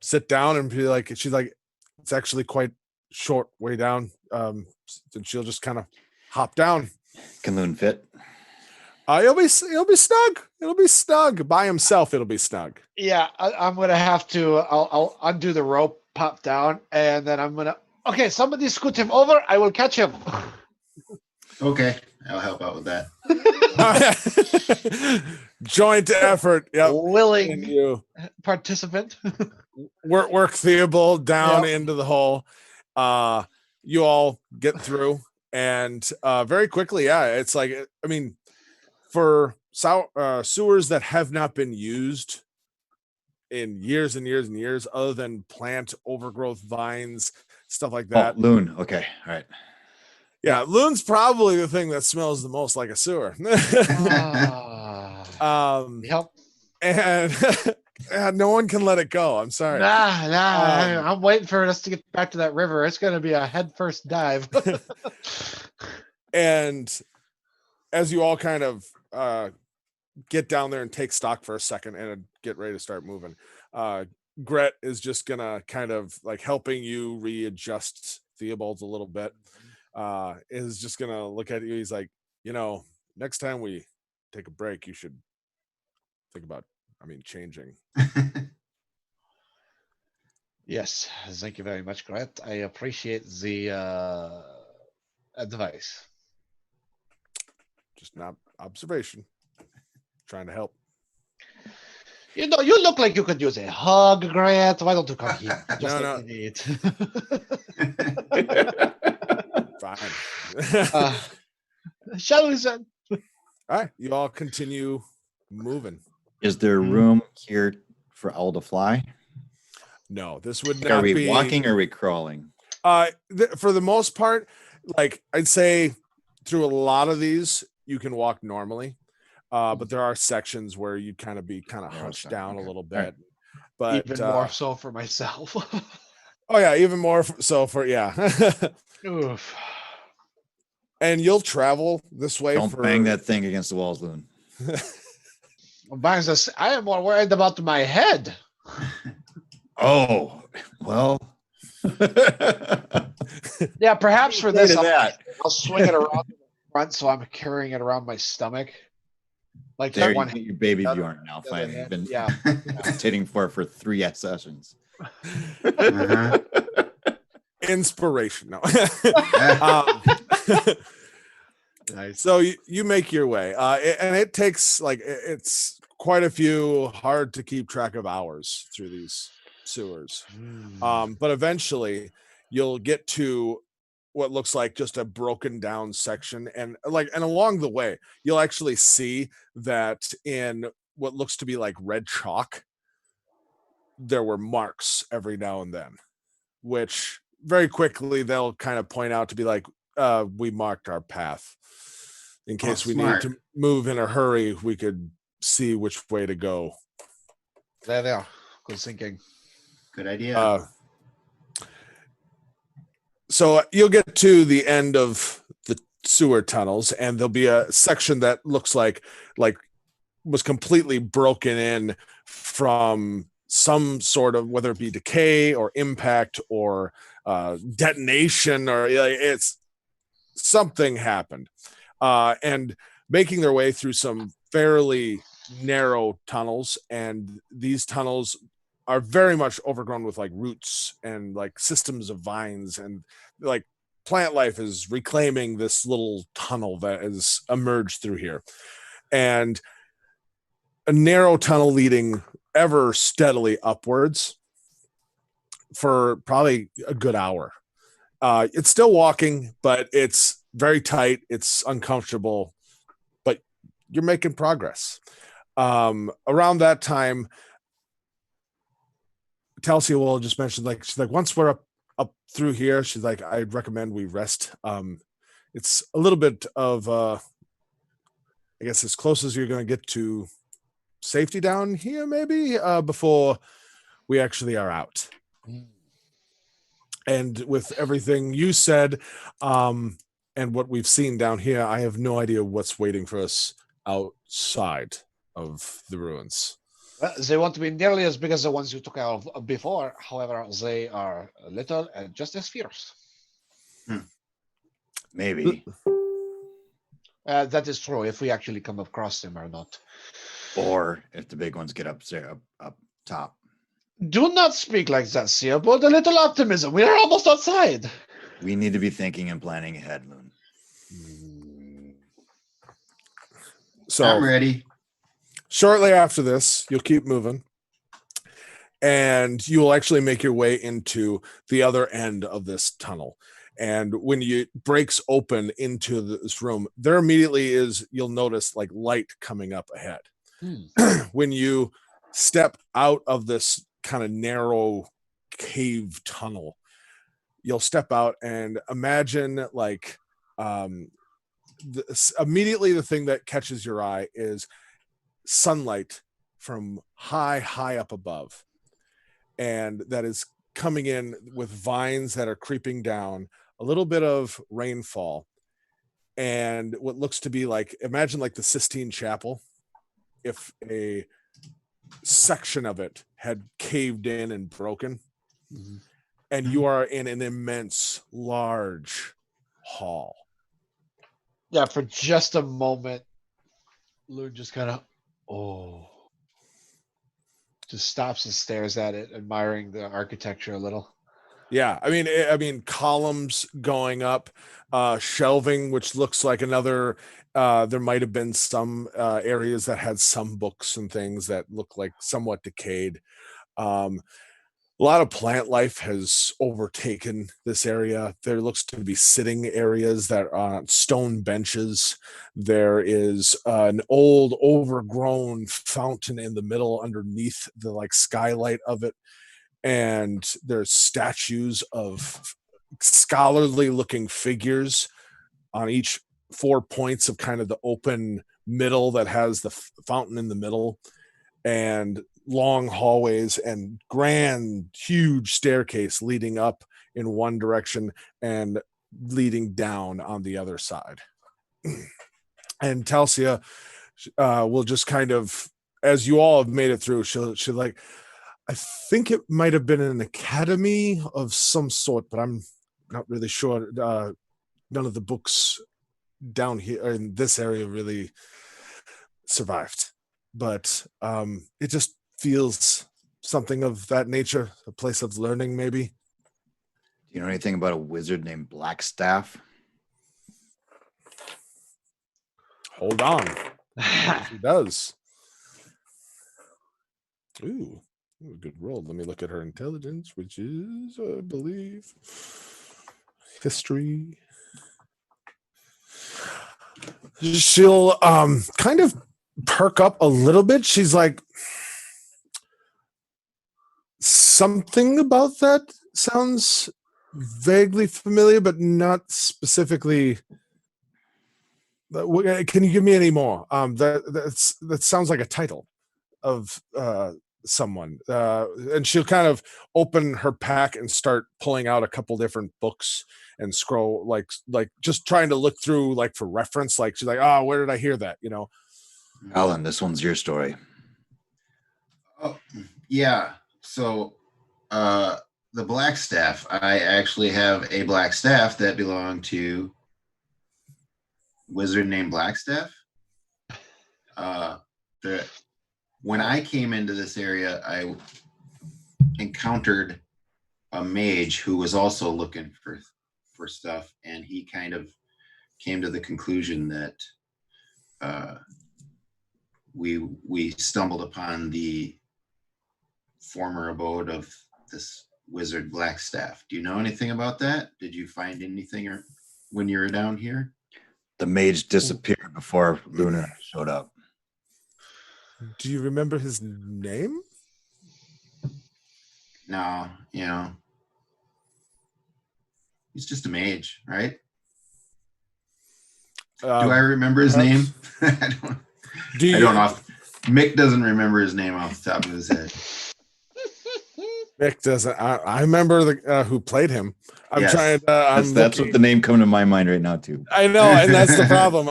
sit down and be like, she's like, it's actually quite short way down. And she'll just kind of hop down. Can Loon fit? He'll be snug. It'll be snug by himself. It'll be snug. Yeah, I'm gonna have to. I'll undo the rope, pop down, and then I'm gonna. Okay, somebody scoot him over. I will catch him. Okay, I'll help out with that. Joint effort. Yep. Willing And you participant. work Theobald down Yep. into the hole. You all get through, and very quickly, it's like, I mean, for sewers that have not been used in years and years and years, other than plant overgrowth, vines, stuff like that. Oh, Loon. Okay. All right. Yeah, Loon's probably the thing that smells the most like a sewer. Yep. And no one can let it go. I'm sorry. I'm waiting for us to get back to that river. It's gonna be a head first dive. And as you all kind of get down there and take stock for a second and get ready to start moving, Gret is just gonna kind of like helping you readjust Theobald a little bit. Is just gonna look at you. He's like, next time we take a break, you should think about, changing. Yes, thank you very much, Gret. I appreciate the advice. Just not observation. Trying to help. You look like you could use a hug, Gret. Why don't you come here? Just No. like you need. Fine. Shall we then? All right, you all continue moving. Is there room here for Owl to fly? No, this would Like, not are we be walking or are we crawling? for the most part. Like I'd say, through a lot of these, you can walk normally, but there are sections where you'd kind of be Narrow hunched stuff, down a okay. little All right. bit. But Even more so for myself. oh yeah, even more so for Oof. and you'll travel this way Don't for bang that thing against the walls, Loon. Bangs us. I am more worried about my head. Oh, well. Yeah, perhaps for Say this, to that. I'll swing it around in the front so I'm carrying it around my stomach. Like There that you one. get your baby the other- Bjorn now. the other Finally, hand, been yeah. hesitating for 3 sessions. Uh-huh. inspiration. No. Nice. So you make your way, and it takes it's quite a few hard to keep track of hours through these sewers. But eventually you'll get to what looks like just a broken down section, and along the way you'll actually see that in what looks to be like red chalk there were marks every now and then, which very quickly they'll kind of point out to be like, we marked our path in case we need smart. to move in a hurry. We could see which way to go. There they are. Good thinking. Good idea. So you'll get to the end of the sewer tunnels, and there'll be a section that looks like was completely broken in from some sort of, whether it be decay or impact or detonation, or it's something happened. And making their way through some fairly narrow tunnels, and these tunnels are very much overgrown with like roots and like systems of vines, and like plant life is reclaiming this little tunnel that has emerged through here. And a narrow tunnel leading ever steadily upwards for probably a good hour. It's still walking, but it's very tight. It's uncomfortable, but you're making progress. Around that time, Talcia will just mention, like, she's like, once we're up through here, she's like, I'd recommend we rest. It's a little bit of I guess as close as you're going to get to safety down here, maybe, before we actually are out. And with everything you said, and what we've seen down here, I have no idea what's waiting for us outside of the ruins. Well, they won't be nearly as big as the ones you took out of before. However, they are little and just as fierce. Maybe. That is true, if we actually come across them or not. Or if the big ones get up there, up top. Do not speak like that, Seabold. A little optimism. We are almost outside. We need to be thinking and planning ahead, Loon. So I'm ready. shortly after this, you'll keep moving, and you will actually make your way into the other end of this tunnel. And when you breaks open into this room, there immediately is, you'll notice like light coming up ahead. When you step out of this kind of narrow cave tunnel, you'll step out and imagine like immediately the thing that catches your eye is sunlight from high up above, and that is coming in with vines that are creeping down, a little bit of rainfall, and what looks to be like, imagine like the Sistine Chapel if a section of it had caved in and broken. And you are in an immense large hall. Yeah, for just a moment, Loon just kind of, just stops and stares at it, admiring the architecture a little. Yeah, I mean, columns going up, shelving, which looks like another. There might have been some areas that had some books and things that look like somewhat decayed. A lot of plant life has overtaken this area. There looks to be sitting areas that are on stone benches. There is an old overgrown fountain in the middle underneath the like skylight of it. And there's statues of scholarly looking figures on each 4 points of kind of the open middle that has the fountain in the middle, and long hallways and grand huge staircase leading up in one direction and leading down on the other side. And Talcia will just kind of, as you all have made it through, she'll like, I think it might have been an academy of some sort, but I'm not really sure. None of the books down here in this area really survived, but it just feels something of that nature, a place of learning, maybe. Do you know anything about a wizard named Blackstaff? Hold on. He does. Ooh, good roll. Let me look at her intelligence, which is, I believe, history. She'll kind of perk up a little bit. She's like, something about that sounds vaguely familiar, but not specifically. Can you give me any more? That sounds like a title of someone. And she'll kind of open her pack and start pulling out a couple different books and scroll, like just trying to look through, like for reference. Like she's like, oh, where did I hear that? You know. Alan, this one's your story. Oh, yeah. So the black staff, I actually have a black staff that belonged to wizard named Blackstaff. When I came into this area, I encountered a mage who was also looking for stuff, and he kind of came to the conclusion that we stumbled upon the former abode of this wizard Blackstaff. Do you know anything about that? Did you find anything when you were down here? The mage disappeared before Luna showed up. Do you remember his name? No, he's just a mage, right? Do I remember his name? I don't know. Mick doesn't remember his name off the top of his head. Mick doesn't. I remember the who played him. I'm Yes. trying. That's what the name coming to my mind right now too. I know, and that's the problem.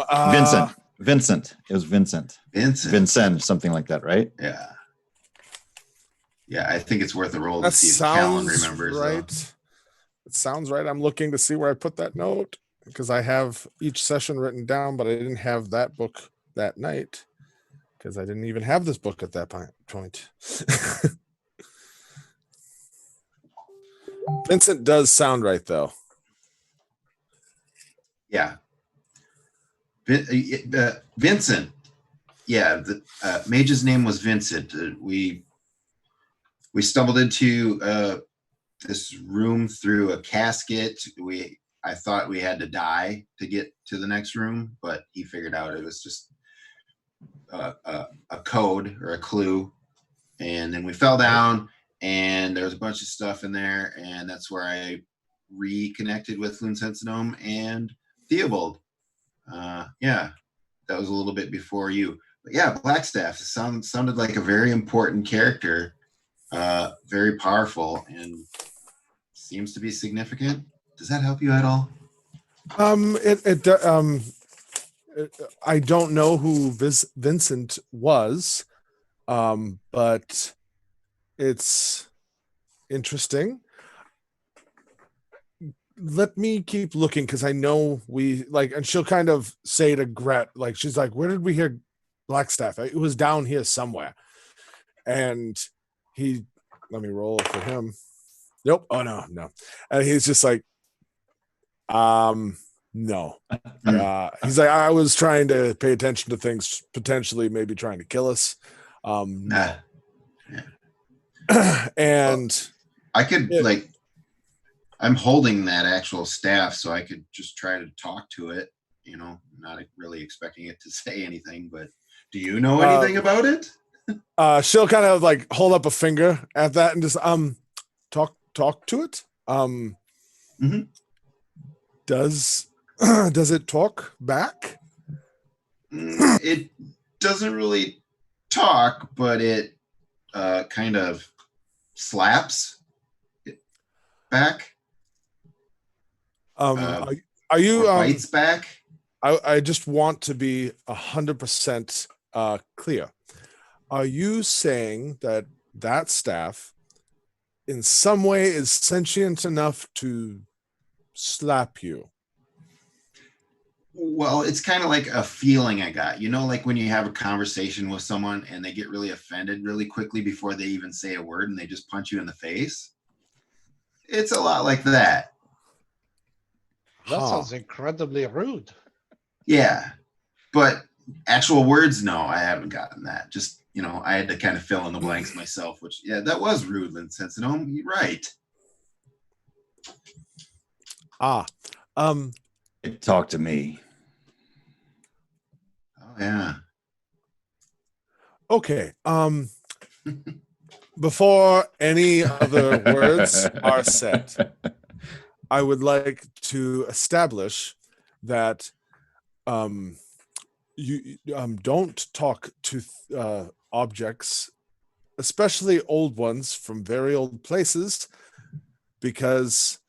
Vincent. It was Vincent. Vincent, something like that, right? Yeah. Yeah, I think it's worth a roll to That see if Callan sounds remembers. right. It sounds right. I'm looking to see where I put that note because I have each session written down, but I didn't have that book that night because I didn't even have this book at that point. Vincent does sound right, though. Yeah. Vincent. Yeah, the mage's name was Vincent. We stumbled into this room through a casket. I thought we had to die to get to the next room, but he figured out it was just a code or a clue. And then we fell down, and there was a bunch of stuff in there, and that's where I reconnected with Loon Sentinome and Theobald. Yeah, that was a little bit before you. But yeah, Blackstaff sounded like a very important character, very powerful, and seems to be significant. Does that help you at all? I don't know who Vincent was, but it's interesting. Let me keep looking because I know and she'll kind of say to Gret, like, she's like, where did we hear Blackstaff? It was down here somewhere. And let me roll for him. Nope. Oh, no. And he's just like, no. He's like, I was trying to pay attention to things potentially maybe trying to kill us. No. Yeah. And I could Yeah. like, I'm holding that actual staff, so I could just try to talk to it. Not really expecting it to say anything. But do you know anything about it? She'll kind of like hold up a finger at that and just talk to it. Mhm. Does it talk back? It doesn't really talk, but it kind of slaps it back. Are you Or bites back? I just want to be 100% clear. Are you saying that staff in some way is sentient enough to slap you? Well, it's kind of like a feeling I got. Like when you have a conversation with someone and they get really offended really quickly before they even say a word and they just punch you in the face. It's a lot like that. That Huh. sounds incredibly rude. Yeah. But actual words, no, I haven't gotten that. Just, I had to kind of fill in the blanks myself, which, yeah, that was rude, Lynn Sensinome. You're right. Talk to me. Oh, yeah. Okay. Before any other words are said, I would like to establish that you don't talk to objects, especially old ones from very old places, because,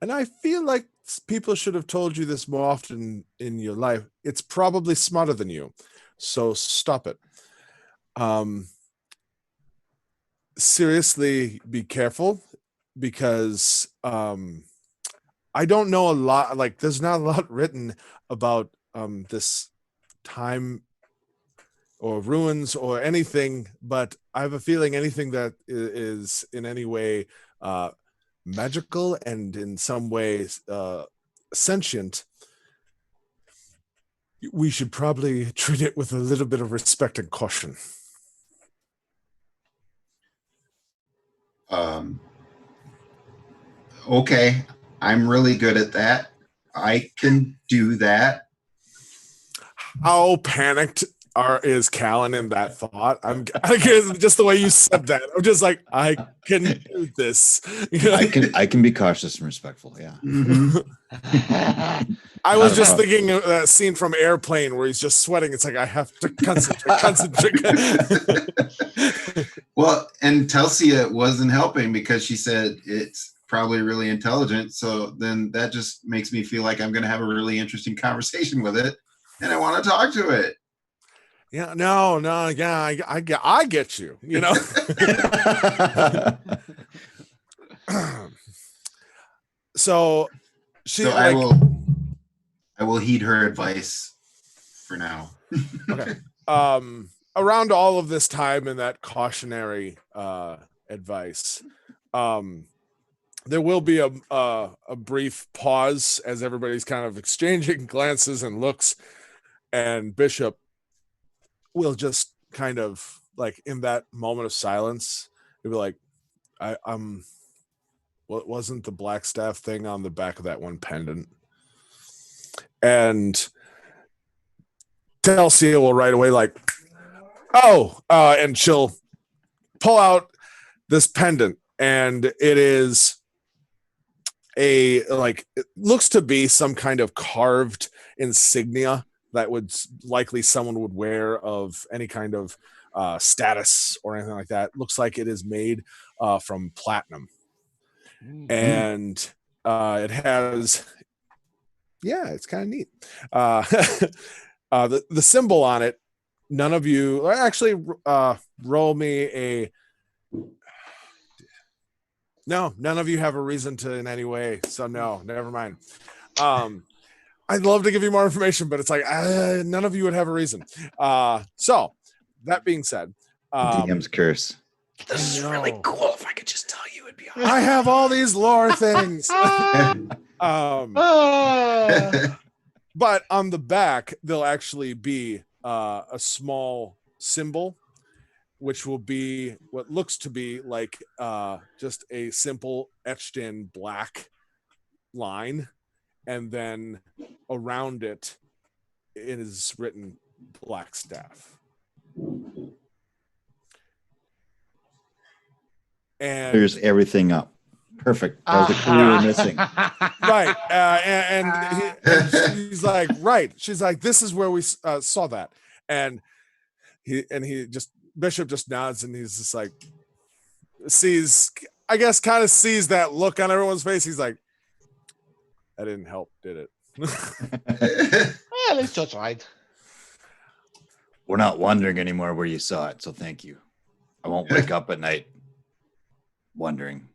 and I feel like people should have told you this more often in your life, it's probably smarter than you. So stop it. Seriously, be careful, because I don't know a lot. Like, there's not a lot written about this time or ruins or anything, but I have a feeling anything that is in any way magical and in some ways sentient, we should probably treat it with a little bit of respect and caution. Okay, I'm really good at that. I can do that. How panicked is Callan in that thought? I guess just the way you said that. I'm just like, I can do this. I can be cautious and respectful. Yeah. Mm-hmm. I was just thinking of that scene from Airplane where he's just sweating. It's like, I have to concentrate. Well, and Telsia wasn't helping because she said it's probably really intelligent. So then that just makes me feel like I'm going to have a really interesting conversation with it, and I want to talk to it. Yeah, no, yeah, I get you. So she, I will heed her advice for now. Okay. Around all of this time and that cautionary advice, there will be a brief pause as everybody's kind of exchanging glances and looks, and Bishop will just kind of like in that moment of silence, he'll be like, what wasn't the black staff thing on the back of that one pendant? And Telsia will right away like, and she'll pull out this pendant, and it is it looks to be some kind of carved insignia that would likely someone would wear of any kind of status or anything like that. Looks like it is made from platinum. Mm-hmm. And it has, it's kind of neat. The symbol on it, none of you actually roll me a. No, none of you have a reason to in any way. So no, never mind. I'd love to give you more information, but it's like none of you would have a reason. So that being said, DM's curse. This is really cool. If I could just tell you, it'd be awesome. I have all these lore things. But on the back, there'll actually be a small symbol which will be what looks to be like just a simple etched in black line, and then around it is written Black Staff. And Clears everything up. Perfect. That was the clue we were missing. right, and he's like, right. She's like, this is where we saw that, and he just Bishop just nods, and he's just like, sees, I guess, kind of sees that look on everyone's face. He's like, that didn't help, did it? Well, at least that's right. We're not wondering anymore where you saw it, so thank you. I won't wake up at night wondering.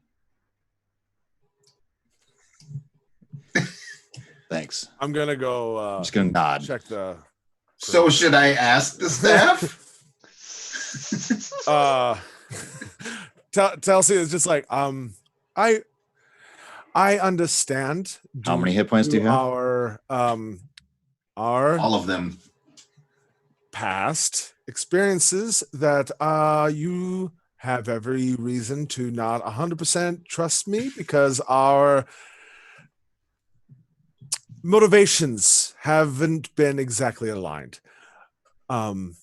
Thanks. I'm gonna go. I'm just gonna nod. Check the. So should I ask the staff? Telsey is just like, I understand. How many hit points do you have? Our All of them. past experiences that you have every reason to not 100% trust me, because our motivations haven't been exactly aligned. But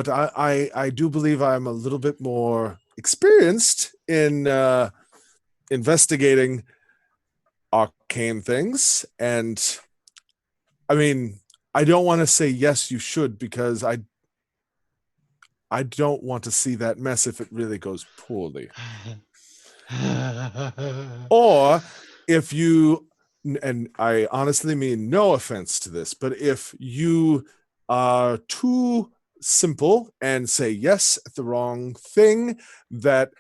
I do believe I'm a little bit more experienced in investigating arcane things. And I mean, I don't want to say yes, you should, because I don't want to see that mess if it really goes poorly. Or if you, and I honestly mean no offense to this, but if you are too simple and say yes at the wrong thing, that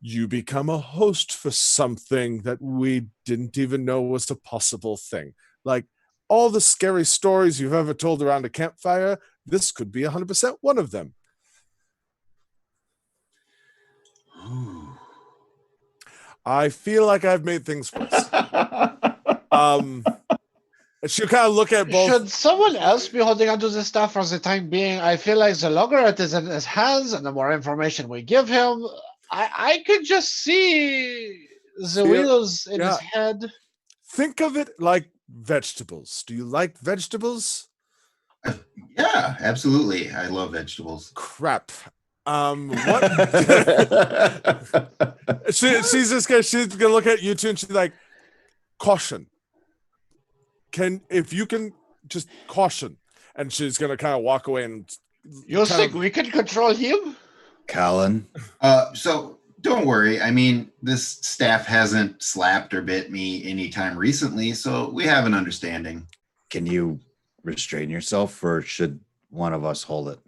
you become a host for something that we didn't even know was a possible thing. Like all the scary stories you've ever told around a campfire, this could be 100% one of them. Ooh. I feel like I've made things worse. She'll kind of look at both. Should someone else be holding onto this stuff for the time being? I feel like the longer it is in his hands and the more information we give him, I could just see the wheels in his head. Think of it like vegetables. Do you like vegetables? Yeah, absolutely. I love vegetables. Crap. What? she's gonna look at you two and she's like, caution. If you can just caution, and she's gonna kind of walk away and. You think we can control him? Callan. So don't worry. I mean, this staff hasn't slapped or bit me anytime recently, so we have an understanding. Can you restrain yourself, or should one of us hold it?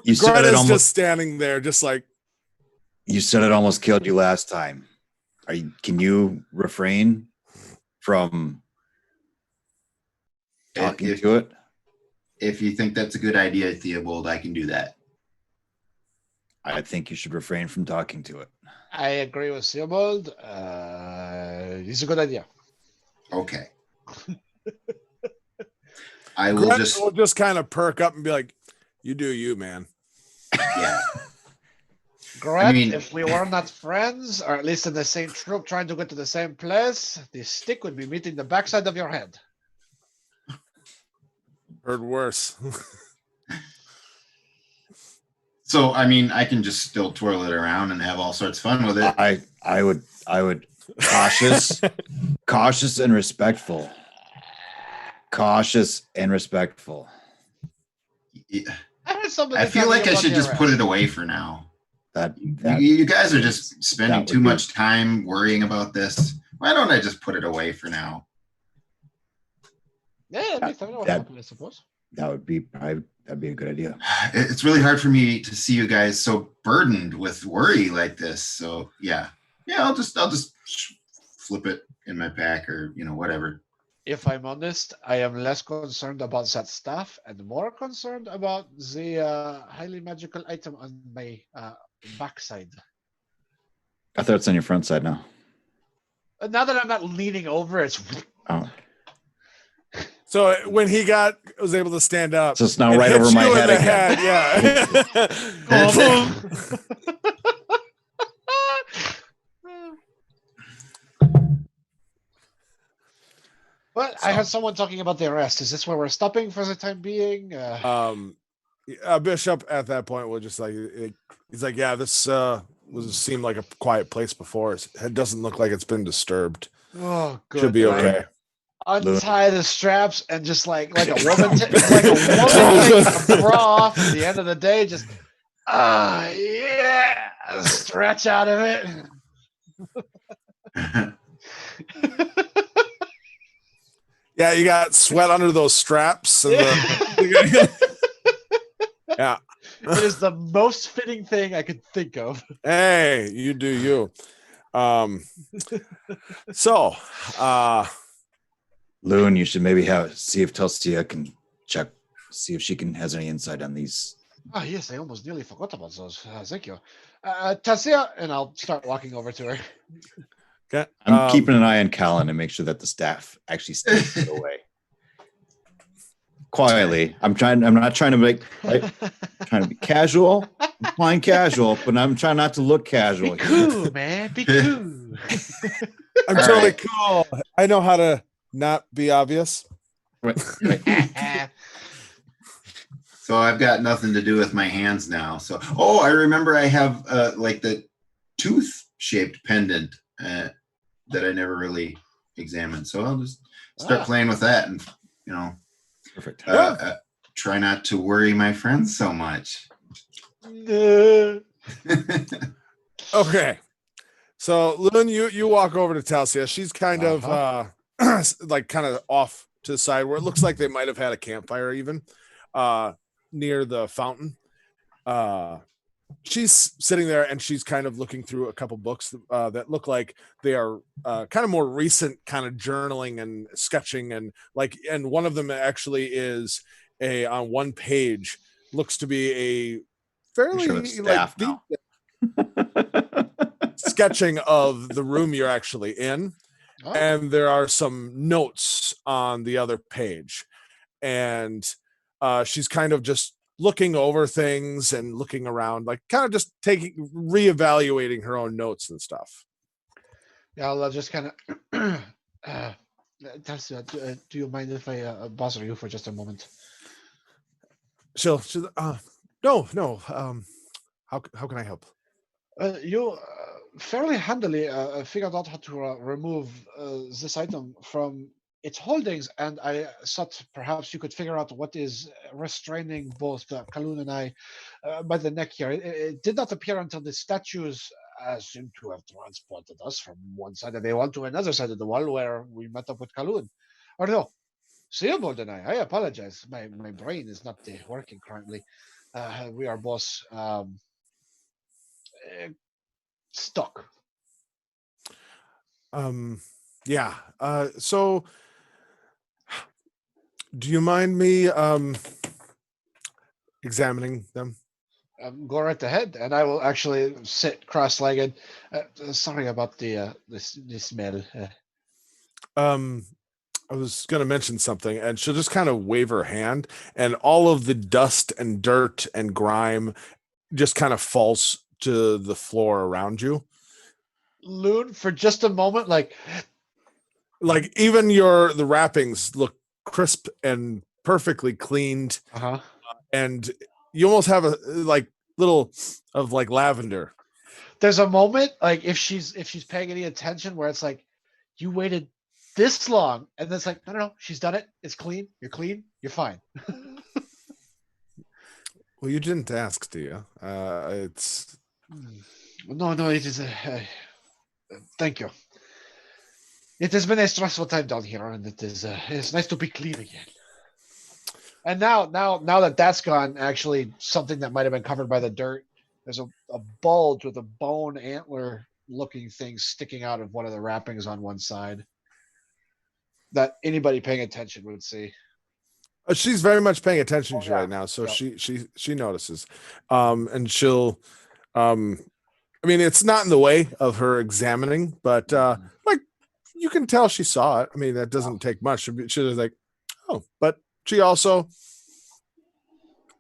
You said it almost, just standing there, just like. You said it almost killed you last time. Can you refrain from talking to it? If you think that's a good idea, Theobald, I can do that. I think you should refrain from talking to it. I agree with Theobald. It's a good idea. Okay. I will just kind of perk up and be like, "You do you, man." Yeah. Grant, I mean, if we were not friends, or at least in the same troop trying to get to the same place, the stick would be meeting the backside of your head. Heard worse. So, I mean, I can just still twirl it around and have all sorts of fun with it. I would cautious and respectful. Cautious and respectful. Yeah. I feel like I should just put it away for now. You guys are just spending too much time worrying about this. Why don't I just put it away for now? Yeah, I suppose. That'd be a good idea. It's really hard for me to see you guys so burdened with worry like this. So yeah, I'll just flip it in my pack, or whatever. If I'm honest, I am less concerned about that stuff and more concerned about the highly magical item on my backside. I thought it's on your front side now. Now that I'm not leaning over, it's. Oh. So when he was able to stand up, So it's now it right hit over my you in head the again. Yeah. But I heard someone talking about the arrest. Is this where we're stopping for the time being? Bishop at that point will just he's like, yeah, this seemed like a quiet place before. It doesn't look like it's been disturbed. Oh, good. Should be And I okay. untie the straps and just like a woman, like a woman taking a bra off at the end of the day, just yeah, stretch out of it. Yeah, you got sweat under those straps. And yeah. It is the most fitting thing I could think of. Hey, you do you. So Loon, you should maybe see if Telsia can see if she has any insight on these. Ah, yes, I almost nearly forgot about those. Thank you. Tassia, and I'll start walking over to her. Okay. I'm keeping an eye on Callan and make sure that the staff actually stays away. Quietly. I'm not trying to make trying to be casual. I'm flying casual, but I'm trying not to look casual. Be cool, man. Be cool. I'm totally cool. I know how to not be obvious. Right. So I've got nothing to do with my hands now. So, I remember I have like the tooth-shaped pendant that I never really examined. So I'll just start playing with that, and Perfect. try not to worry my friends so much. Okay. So Loon, you walk over to Talsia. She's kind of kind of off to the side where it looks like they might have had a campfire even near the fountain. She's sitting there and she's kind of looking through a couple books that look like they are kind of more recent kind of journaling and sketching, and one of them actually is on one page looks to be a fairly sketching of the room you're actually in. And there are some notes on the other page, and she's kind of just looking over things and looking around, like kind of just reevaluating her own notes and stuff. Yeah, I'll just kind of do you mind if I bother you for just a moment? She'll no. How can I help? You fairly handily figured out how to remove this item from its holdings, and I thought perhaps you could figure out what is restraining both Kaloon and I by the neck here. It did not appear until the statues seem to have transported us from one side of the wall to another side of the wall where we met up with Kaloon. Or no, Theobald and I apologize. My brain is not working currently. We are both stuck. Yeah. So do you mind me examining them? Go right ahead, and I will actually sit cross-legged. Sorry about the smell. I was going to mention something, and she'll just kind of wave her hand, and all of the dust and dirt and grime just kind of falls to the floor around you. Loon, for just a moment, like even the wrappings look crisp and perfectly cleaned, and you almost have a little of lavender. There's a moment like if she's paying any attention where it's like, you waited this long, and then it's like, no, she's done it. It's clean. You're clean. You're fine. Well, you didn't ask, do you? It's no. It is thank you. It has been a stressful time down here, and it's nice to be clean again. And now that that's gone, actually, something that might have been covered by the dirt, there's a bulge with a bone antler looking thing sticking out of one of the wrappings on one side that anybody paying attention would see. She's very much paying attention to you right now, so she notices, and she'll, I mean, it's not in the way of her examining, but you can tell she saw it. I mean, that doesn't take much. She's like, Oh, but she also,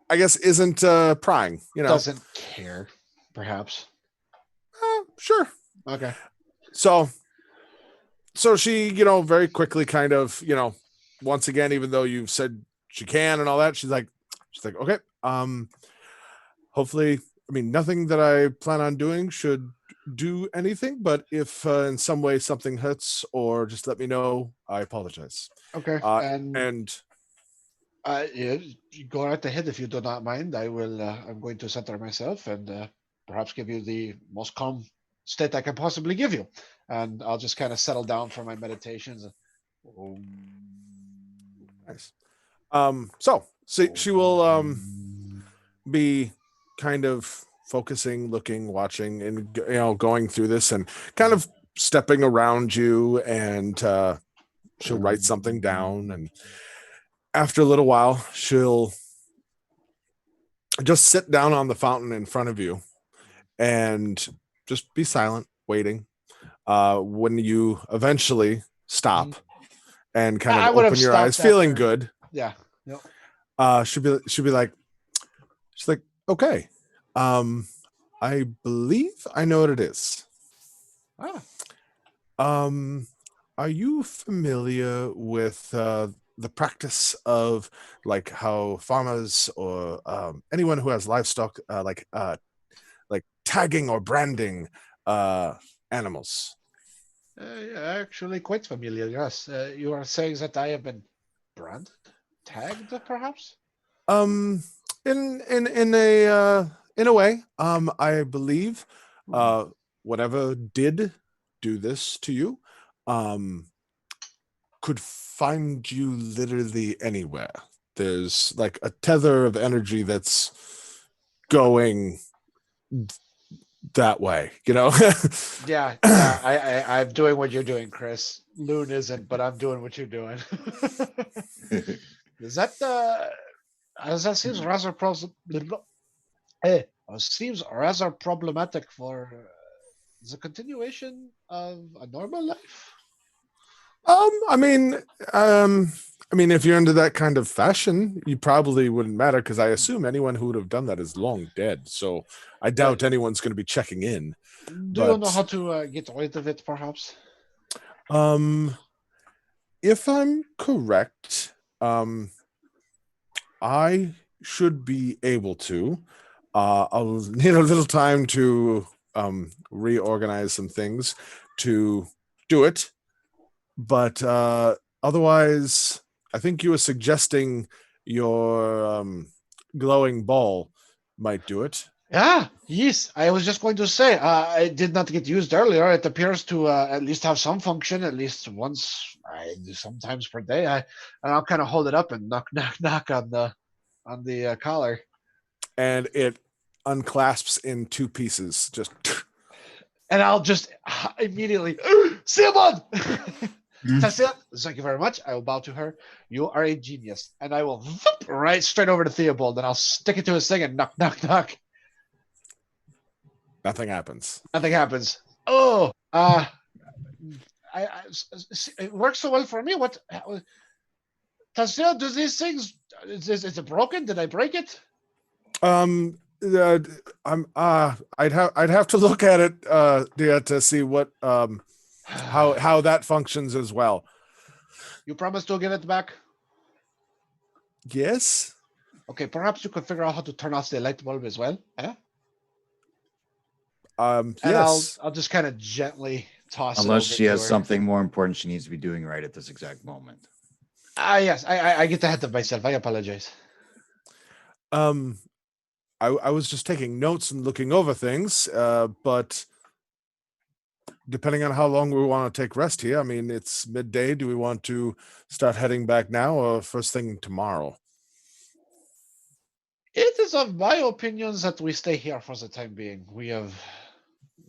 I guess, isn't prying. Doesn't care, perhaps. Sure. Okay. So she, very quickly kind of, once again, even though you've said she can and all that, she's like, okay, hopefully, I mean, nothing that I plan on doing should do anything, but if in some way something hurts or just let me know, I apologize. Okay. And yeah, you go right ahead if you do not mind. I will. I'm going to center myself and perhaps give you the most calm state I can possibly give you, and I'll just kind of settle down for my meditations. nice. So she will be kind of focusing, looking, watching, and going through this and kind of stepping around you, and she'll write something down, and after a little while she'll just sit down on the fountain in front of you and just be silent, waiting. When you eventually stop and kind I of would have open your eyes, feeling after- good, Yeah. No. she'll be like, she's like, okay, I believe I know what it is. Ah. Are you familiar with the practice of like how farmers or anyone who has livestock like tagging or branding animals? Yeah, actually, quite familiar. Yes. You are saying that I have been branded, tagged, perhaps? In a way, I believe whatever did do this to you could find you literally anywhere. There's like a tether of energy that's going that way, Yeah. I'm doing what you're doing, Chris. Loon isn't, but I'm doing what you're doing. Is that as that seems rather seems rather problematic for the continuation of a normal life? I mean, if you're into that kind of fashion, you probably wouldn't matter, because I assume anyone who would have done that is long dead. So I doubt anyone's going to be checking in. Do you know how to get rid of it, perhaps? If I'm correct, I should be able to. I'll need a little time to reorganize some things to do it. But otherwise, I think you were suggesting your glowing ball might do it. Yeah, yes. I was just going to say, it did not get used earlier. It appears to at least have some function, at least once, sometimes per day. And I'll kind of hold it up and knock on the collar. And it unclasps in two pieces. Just. And I'll just immediately, Simon! Tassia, thank you very much. I will bow to her. You are a genius. And I will right straight over to Theobald, and I'll stick it to his thing and knock. Nothing happens. Nothing happens. Oh, it works so well for me. What? Tassia, do these things? Is it broken? Did I break it? I'd have to look at it, to see what how that functions as well. You promise to give it back? Yes. Okay, perhaps you could figure out how to turn off the light bulb as well. And yes. I'll just kind of gently toss Unless it over she has to her. something more important she needs to be doing right at this exact moment. Yes, I get ahead of myself. I apologize. I was just taking notes and looking over things, but depending on how long we want to take rest here, I mean, it's midday. Do we want to start heading back now or first thing tomorrow? It is of my opinion that we stay here for the time being. We have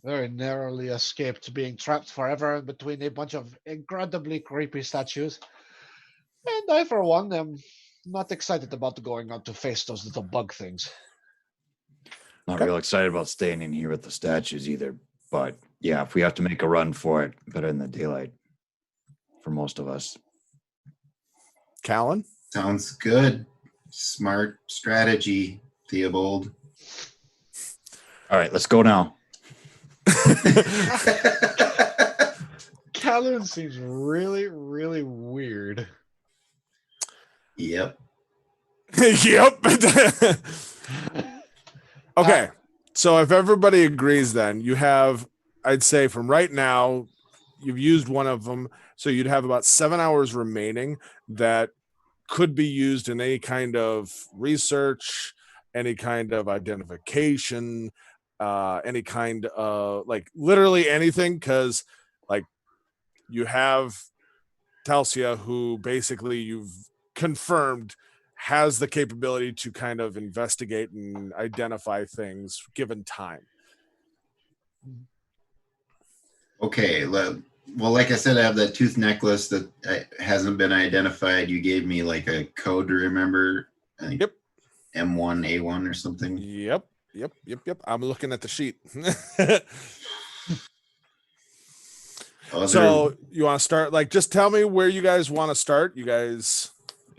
very narrowly escaped being trapped forever between a bunch of incredibly creepy statues. And I, for one, am not excited about going out to face those little bug things. Not real excited about staying in here with the statues either. But yeah, if we have to make a run for it, better in the daylight for most of us. Callan? Sounds good. Smart strategy, Theobald. All right, let's go now. Callan seems really, really weird. Yep. Yep. Okay. So if everybody agrees, then you have, I'd say from right now, you've used one of them. So you'd have about 7 hours remaining that could be used in any kind of research, any kind of identification, any kind of like literally anything. Cause like you have Talsia, who basically you've confirmed has the capability to kind of investigate and identify things given time. Okay. Well, like I said, I have that tooth necklace that hasn't been identified. You gave me like a code to remember. I think Yep. M1A1 or something. Yep. I'm looking at the sheet. So you want to start, like, just tell me where you guys want to start. You guys,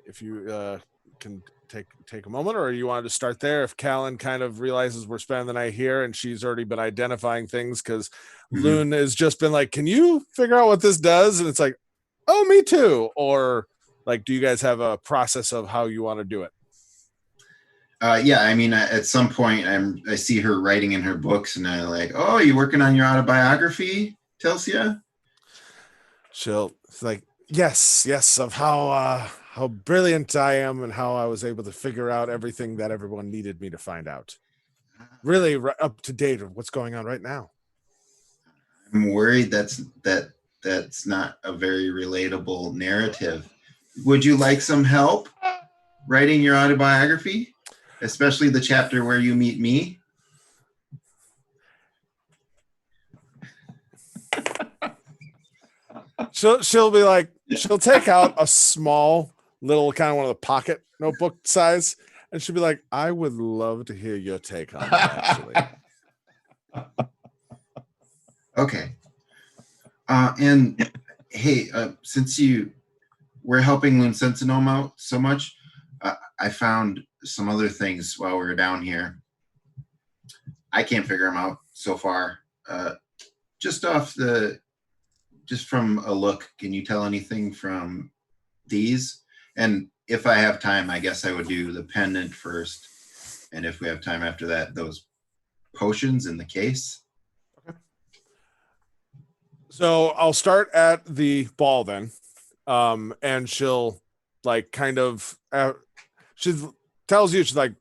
if you can take a moment, or you want to start there. If Callan kind of realizes we're spending the night here and she's already been identifying things, because Loon has just been like, can you figure out what this does? And it's like, oh, me too. Or like, do you guys have a process of how you want to do it? Yeah, I mean, at some point, I see her writing in her books, and I'm like, "Oh, you working on your autobiography, Telsia?" She'll like, yes, of how brilliant I am and how I was able to figure out everything that everyone needed me to find out. Really up to date of what's going on right now. I'm worried that's not a very relatable narrative. Would you like some help writing your autobiography, especially the chapter where you meet me? She'll be like, she'll take out a small little kind of one of the pocket notebook size, and she'll be like, I would love to hear your take on that, actually. Okay. And hey, since we're helping Loon Sentinome out so much, I found some other things while we were down here. I can't figure them out so far. Just from a look, can you tell anything from these? And if I have time, I guess I would do the pendant first. And if we have time after that, those potions in the case. Okay. So I'll start at the ball then. And she'll like kind of, she tells you, she's like,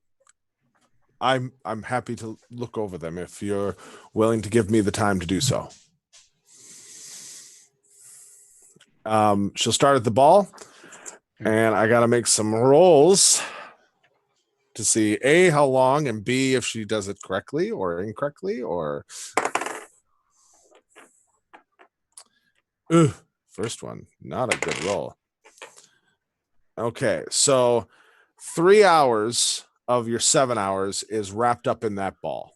I'm happy to look over them if you're willing to give me the time to do so. She'll start at the ball, and I got to make some rolls to see A, how long, and B, if she does it correctly or incorrectly, or first one, not a good roll. Okay, so 3 hours of your 7 hours is wrapped up in that ball.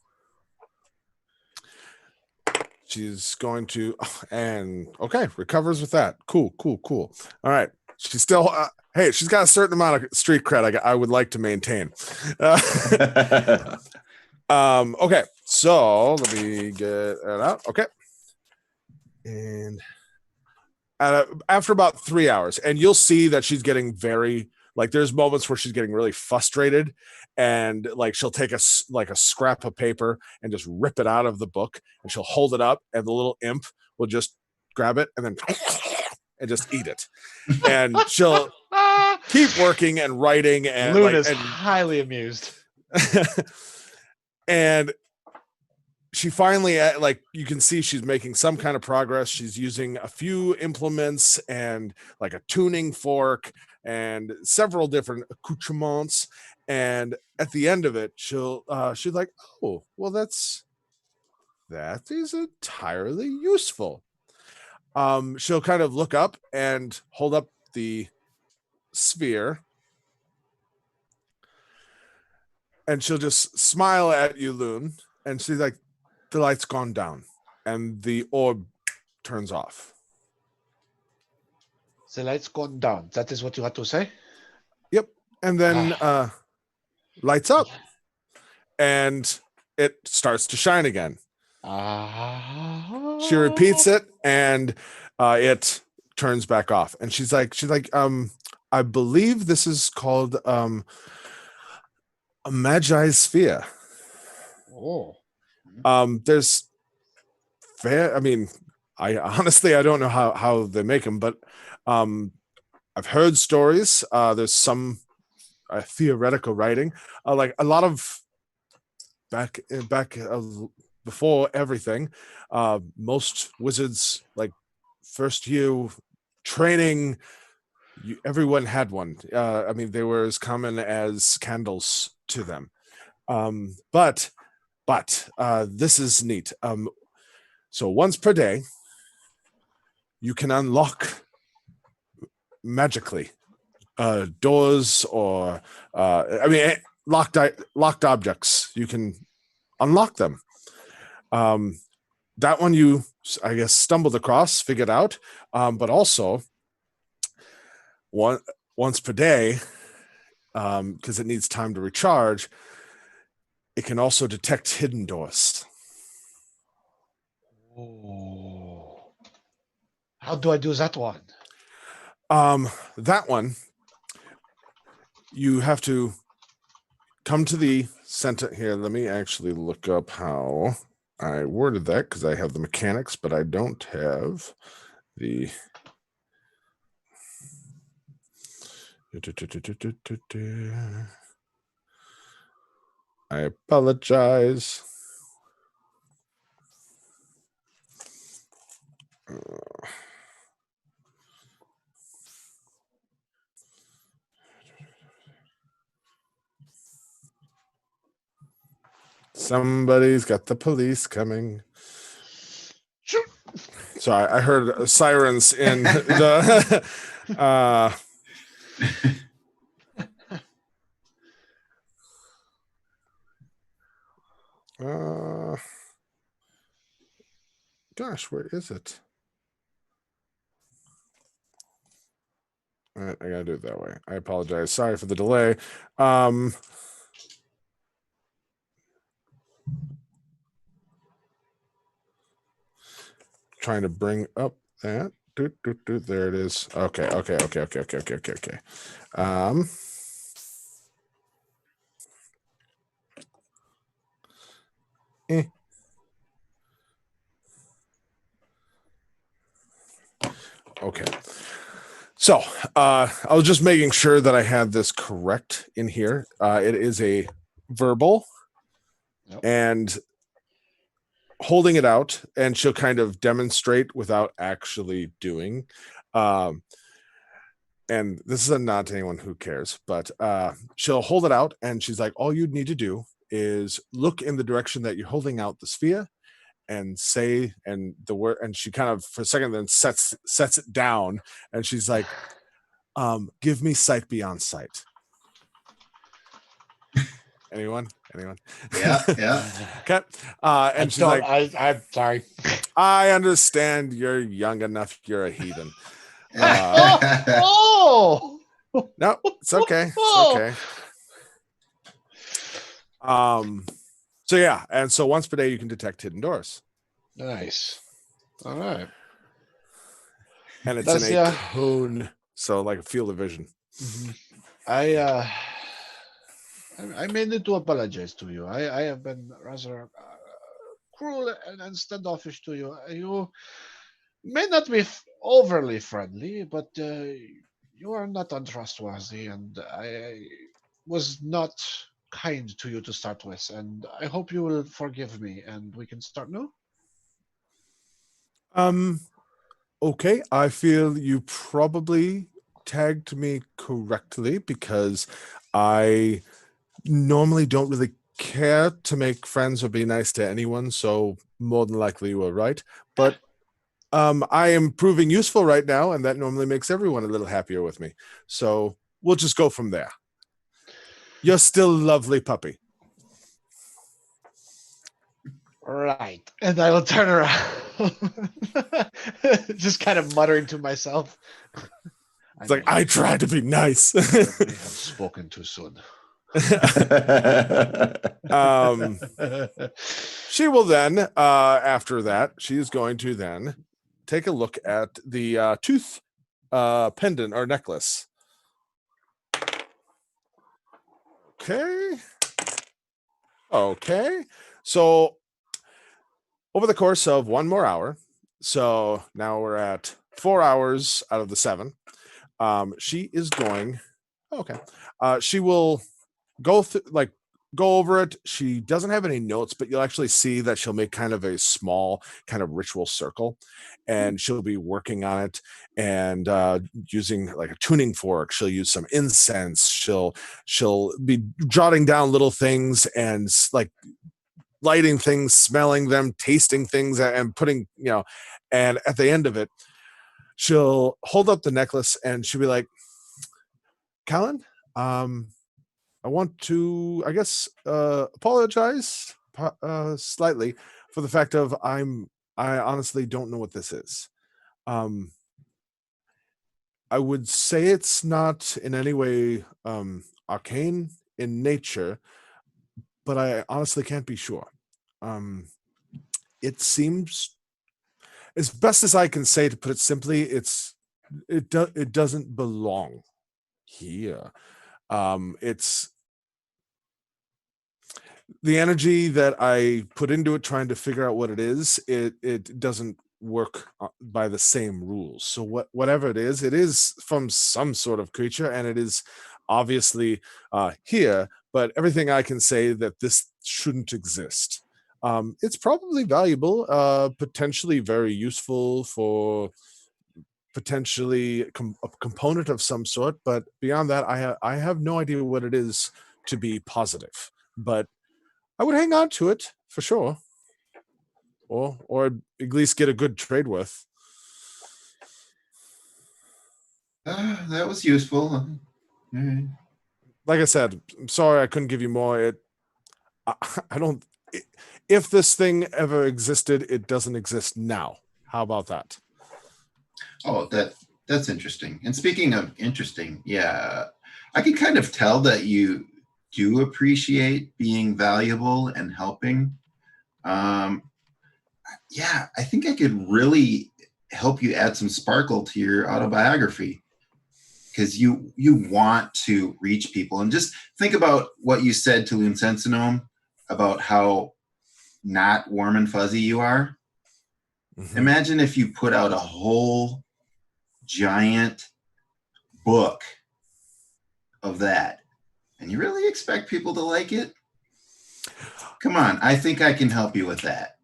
She's going to, and okay, recovers with that. Cool. All right. She's still, hey, she's got a certain amount of street cred I would like to maintain. Okay, so let me get it out. Okay. And after about 3 hours, and you'll see that she's getting very, like, there's moments where she's getting really frustrated, and like she'll take a scrap of paper and just rip it out of the book, and she'll hold it up, and the little imp will just grab it and then and just eat it, and she'll keep working and writing, and Luna's highly amused. And she finally, like, you can see she's making some kind of progress. She's using a few implements and like a tuning fork and several different accoutrements. And at the end of it, she's like, oh, well, that is entirely useful. She'll kind of look up and hold up the sphere, and she'll just smile at you, Loon, and she's like, the light's gone down and the orb turns off. The light's gone down. That is what you had to say? Yep. And then lights up and it starts to shine again. She repeats it and it turns back off. And she's like, I believe this is called a Magi's sphere. Oh. There's fair, I mean, I honestly I don't know how they make them, but I've heard stories. There's some theoretical writing, like a lot of back before everything. Most wizards, like first year training, everyone had one. I mean, they were as common as candles to them. But this is neat. So once per day, you can unlock magically doors or locked objects. You can unlock them. That one you, I guess, stumbled across, figured out, but also once per day, because it needs time to recharge, it can also detect hidden doors. Oh. How do I do that one? That one, you have to come to the center here. Let me actually look up how I worded that because I have the mechanics, but I don't have the. I apologize. Somebody's got the police coming. So I heard sirens in the. Gosh, where is it? All right, I gotta do it that way. I apologize. Sorry for the delay. Trying to bring up that. There it is. Okay. Okay. So I was just making sure that I had this correct in here. It is a verbal. Yep. And holding it out, and she'll kind of demonstrate without actually doing. And this is a nod to anyone who cares, but she'll hold it out and she's like, all you'd need to do is look in the direction that you're holding out the sphere and say and the word, and she kind of for a second then sets it down and she's like, give me sight beyond sight. Anyone? Yeah. Okay. And she's like, I'm sorry. I understand you're young enough. You're a heathen. Oh! No, it's okay. It's okay. So yeah, and so once per day you can detect hidden doors. Nice. All right. And it's in a cone, so like a field of vision. Mm-hmm. I may need to apologize to you. I have been rather cruel and standoffish to you. You may not be overly friendly, but you are not untrustworthy, and I was not kind to you to start with, and I hope you will forgive me, and we can start new. Okay, I feel you probably tagged me correctly because I normally don't really care to make friends or be nice to anyone, so more than likely you were right. But I am proving useful right now, and that normally makes everyone a little happier with me. So we'll just go from there. You're still a lovely puppy. Right. And I will turn around. Just kind of muttering to myself. It's like, I tried to be nice. I may have spoken too soon. She will then, after that, she is going to then take a look at the tooth pendant or necklace. Okay. So over the course of one more hour, so now we're at 4 hours out of the 7. She is going. Okay. She will go over it. She doesn't have any notes, but you'll actually see that she'll make kind of a small kind of ritual circle, and she'll be working on it and using like a tuning fork. She'll use some incense. She'll be jotting down little things and like lighting things, smelling them, tasting things, and putting, and at the end of it, she'll hold up the necklace and she'll be like, Callan, I want to, I guess, apologize slightly for the fact of I honestly don't know what this is. I would say it's not in any way arcane in nature, but I honestly can't be sure. It seems, as best as I can say, to put it simply, it doesn't belong here. It's the energy that I put into it trying to figure out what it is. It doesn't work by the same rules. So whatever it is from some sort of creature, and it is obviously here, but everything I can say that this shouldn't exist. It's probably valuable, potentially very useful for potentially a component of some sort, but beyond that, I have no idea what it is to be positive. But I would hang on to it for sure, or at least get a good trade with. That was useful. All right. Like I said, I'm sorry I couldn't give you more. I don't. If this thing ever existed, it doesn't exist now. How about that? Oh, that's interesting. And speaking of interesting, yeah, I can kind of tell that you do appreciate being valuable and helping. Yeah, I think I could really help you add some sparkle to your autobiography, because you want to reach people. And just think about what you said to Loon Sensinome about how not warm and fuzzy you are. Mm-hmm. Imagine if you put out a whole giant book of that, and you really expect people to like it? Come on, I think I can help you with that.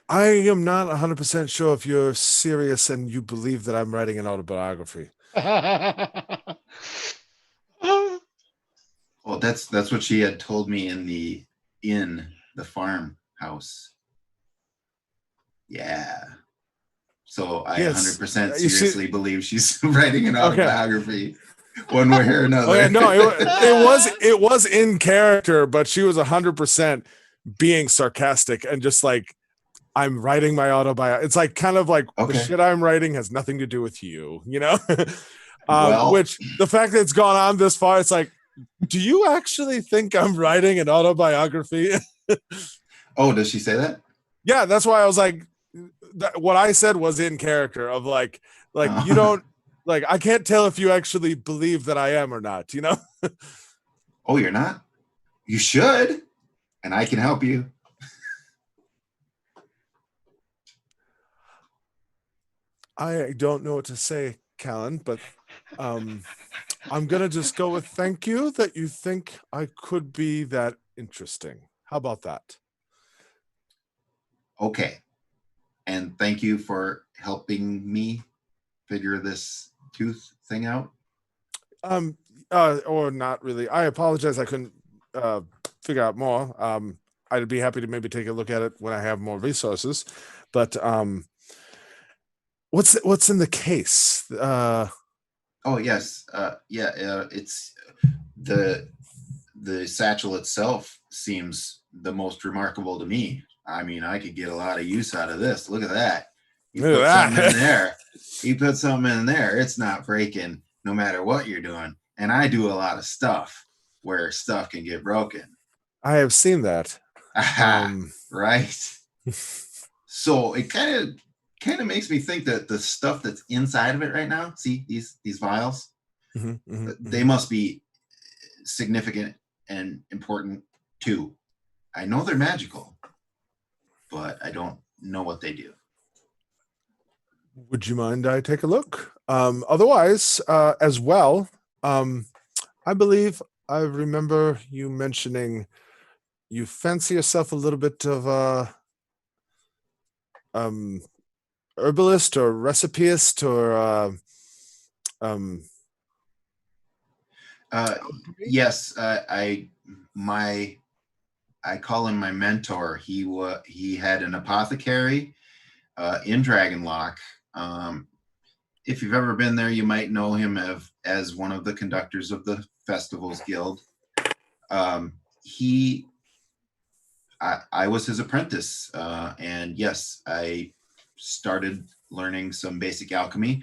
I am not 100% sure if you're serious and you believe that I'm writing an autobiography. Well, that's what she had told me in the farmhouse. Yeah. So I 100% seriously believe she's writing an autobiography, one way or another. Okay, no, it was in character, but she was 100% being sarcastic and just like, I'm writing my autobiography. It's like kind of like the shit I'm writing has nothing to do with you, which the fact that it's gone on this far, it's like, do you actually think I'm writing an autobiography? Oh, does she say that? Yeah, that's why I was like, what I said was in character of like you don't like, I can't tell if you actually believe that I am or not, Oh, you're not? You should, and I can help you. I don't know what to say, Callan, but I'm gonna just go with thank you that you think I could be that interesting. How about that? Okay. And thank you for helping me figure this tooth thing out. Or not really. I apologize. I couldn't figure out more. I'd be happy to maybe take a look at it when I have more resources. But what's in the case? Oh yes, it's the satchel itself seems the most remarkable to me. I mean, I could get a lot of use out of this. Look at that. He Look put at something in that. there. He put something in there. It's not breaking no matter what you're doing. And I do a lot of stuff where stuff can get broken. I have seen that. Aha, right. So it kind of makes me think that the stuff that's inside of it right now, see these vials, they must be significant and important too. I know they're magical, but I don't know what they do. Would you mind I take a look? Otherwise, as well, I believe I remember you mentioning you fancy yourself a little bit of a herbalist or recipeist or Yes, I call him my mentor. He had an apothecary in Dragonlock. If you've ever been there, you might know him as one of the conductors of the Festivals Guild. I was his apprentice, and yes, I started learning some basic alchemy,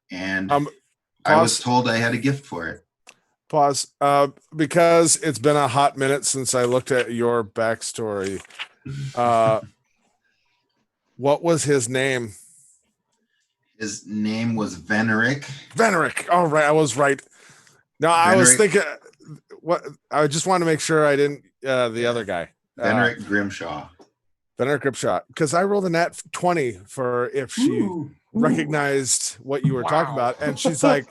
and I was told I had a gift for it. Pause. Because it's been a hot minute since I looked at your backstory. What was his name? His name was Venerick. Venerick. All right, I was right. No, I was thinking. What? I just wanted to make sure I didn't. The other guy. Venerick Grimshaw. Venerick Grimshaw. Because I rolled a nat 20 for if she recognized what you were talking about, and she's like,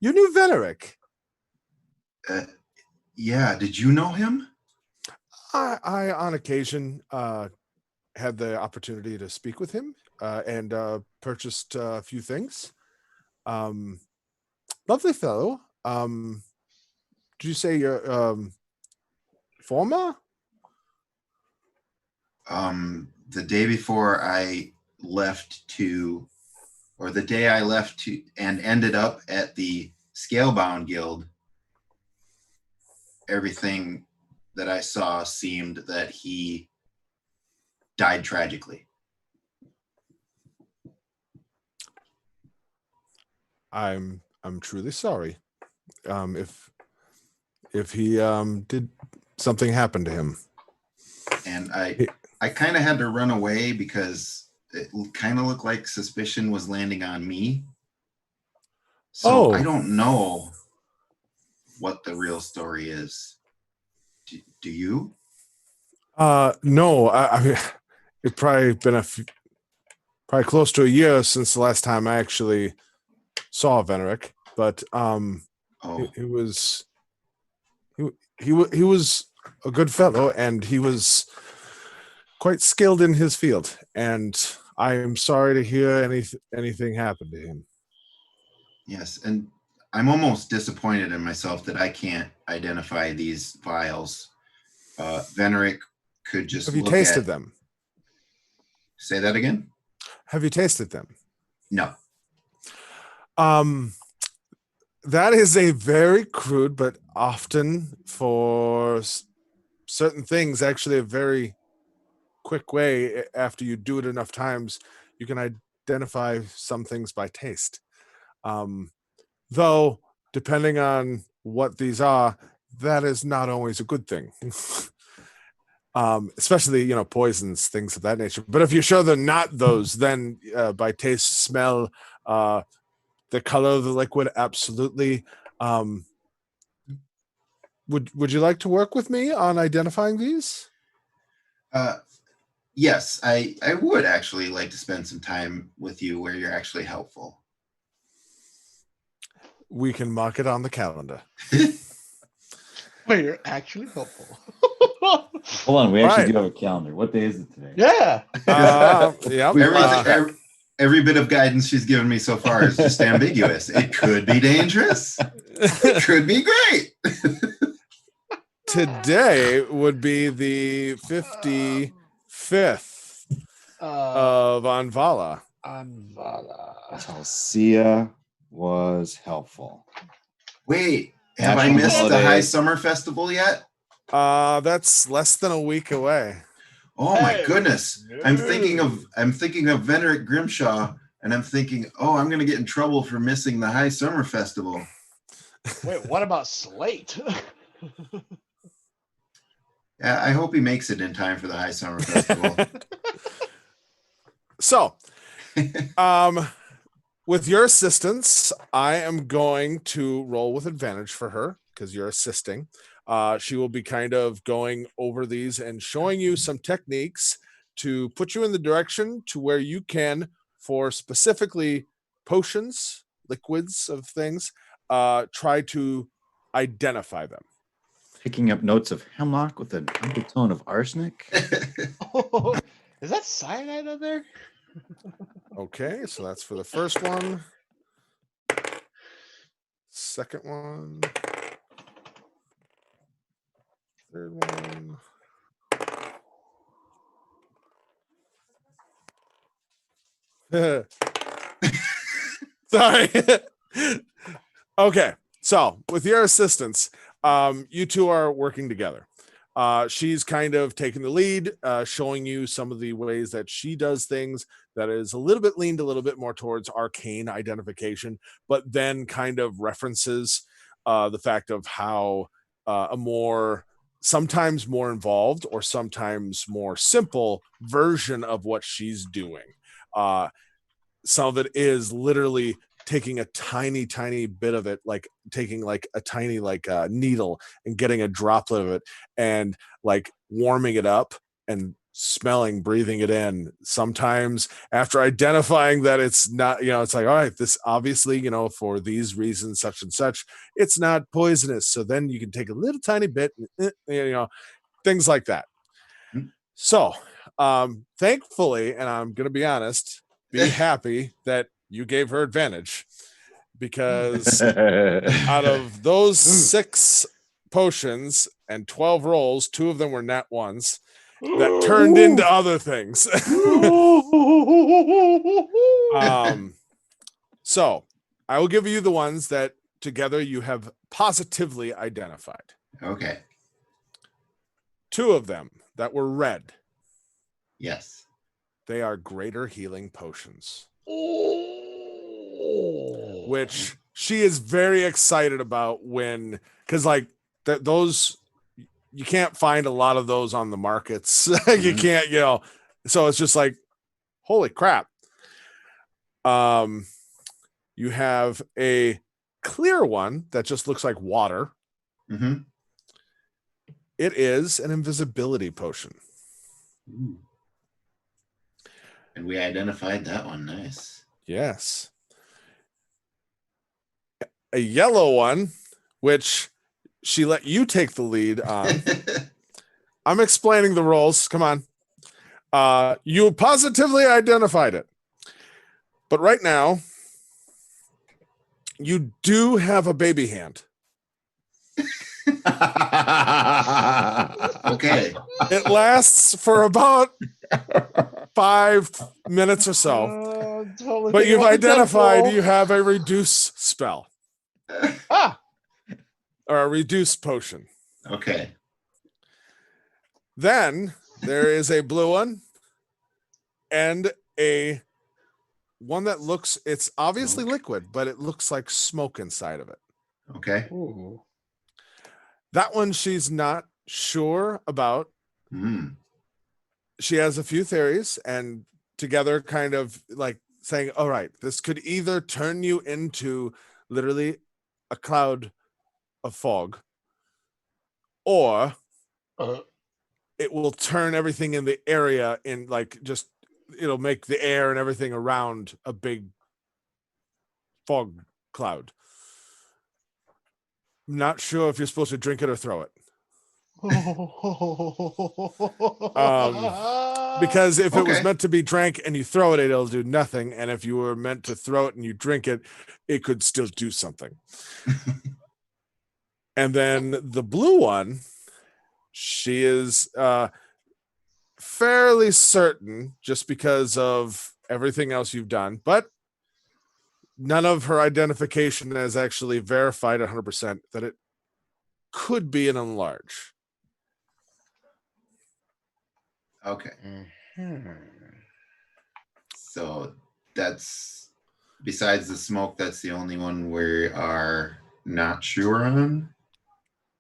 you knew Venerick. Yeah. Did you know him? I on occasion had the opportunity to speak with him and purchased a few things. Lovely fellow. Did you say you're former? The day before I left the day I left to and ended up at the Scalebound Guild, everything that I saw seemed that he died tragically. I'm truly sorry. If he did something happen to him. And I kind of had to run away because it kind of looked like suspicion was landing on me. So I don't know what the real story is. Do you? No, I mean, it's probably been probably close to a year since the last time I actually saw Venerick, but he was a good fellow, and he was quite skilled in his field, and I am sorry to hear anything happened to him. Yes, and I'm almost disappointed in myself that I can't identify these vials. Venerick could just Have you tasted them? Say that again? Have you tasted them? No. That is a very crude, but often for certain things, actually a very quick way. After you do it enough times, you can identify some things by taste. Though, depending on what these are, that is not always a good thing. Especially, poisons, things of that nature. But if you're sure they're not those, then by taste, smell, the color of the liquid, absolutely. Would you like to work with me on identifying these? Yes, I would actually like to spend some time with you where you're actually helpful. We can mark it on the calendar. Where you're actually helpful. Hold on, we actually do have a calendar. What day is it today? Yeah. Every bit of guidance she's given me so far is just ambiguous. It could be dangerous. It could be great. Today would be the 55th of Anvala. Talsia was helpful. Wait, have I missed the High Summer Festival yet? That's less than a week away. Oh my Hey, goodness. no. I'm thinking of Venderick Grimshaw, and I'm thinking, oh, I'm gonna get in trouble for missing the High Summer Festival. Wait, what about Slate? Yeah, I hope he makes it in time for the High Summer Festival. So, with your assistance, I am going to roll with advantage for her because you're assisting. She will be kind of going over these and showing you some techniques to put you in the direction to where you can, for specifically potions, liquids of things, try to identify them. Picking up notes of hemlock with an undertone of arsenic. Is that cyanide on there? Okay, so that's for the first one. Second one. Third one. Sorry. Okay, so with your assistance, you two are working together. She's kind of taking the lead, showing you some of the ways that she does things that is a little bit leaned a little bit more towards arcane identification, but then kind of references the fact of how a more sometimes more involved or sometimes more simple version of what she's doing. Some of it is literally taking a tiny bit of it, like taking like a tiny needle and getting a droplet of it and like warming it up and smelling, breathing it in. Sometimes after identifying that it's not, it's like, all right, this obviously, for these reasons, such and such, it's not poisonous. So then you can take a little tiny bit, things like that. So thankfully, and I'm going to be honest, be happy that you gave her advantage, because out of those 6 potions and 12 rolls, 2 of them were nat ones that turned into other things. So I will give you the ones that together you have positively identified. Okay. 2 of them that were red. Yes. They are greater healing potions, which she is very excited about because like those, you can't find a lot of those on the markets. You can't, so it's just like, holy crap. You have a clear one that just looks like water. Mm-hmm. It is an invisibility potion. Ooh. And we identified that one. Nice. Yes. A yellow one, which she let you take the lead on. I'm explaining the roles. Come on. You positively identified it. But right now, you do have a baby hand. Okay. It lasts for about 5 minutes or so. Totally But thinking you've about the identified Deadpool. you have a reduce spell Ah, or a reduce potion. Okay. Then there is a blue one and a one that looks, it's obviously liquid, but it looks like smoke inside of it. Okay. ooh. That one she's not sure about. Mm. She has a few theories, and together kind of like saying, all right, this could either turn you into literally a cloud of fog, or it will turn everything in the area in like just, it'll make the air and everything around a big fog cloud. I'm not sure if you're supposed to drink it or throw it. Because if it was Okay. meant to be drank and you throw it, it'll do nothing. And if you were meant to throw it and you drink it, it could still do something. And then the blue one, she is fairly certain, just because of everything else you've done, but none of her identification has actually verified 100% that it could be an enlarge. Okay. Mhm. So that's besides the smoke, that's the only one we are not sure on.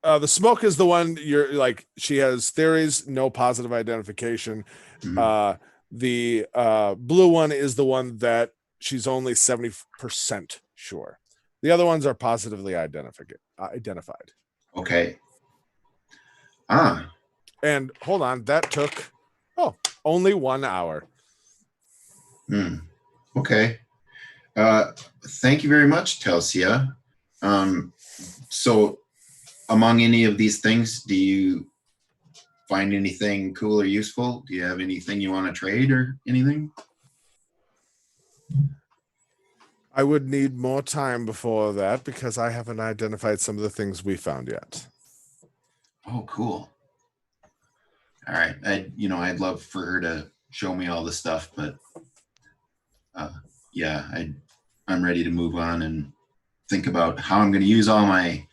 The smoke is the one you're like. She has theories, no positive identification. Mhm. The blue one is the one that she's only 70% sure. The other ones are positively identified. Okay. Ah, And hold on, that took only 1 hour. hmm. Okay. Thank you very much, Telsia. So among any of these things, do you find anything cool or useful? Do you have anything you want to trade or anything? I would need more time before that because I haven't identified some of the things we found yet. Oh, cool. All right. I'd love for her to show me all the stuff, but yeah, I'm ready to move on and think about how I'm going to use all my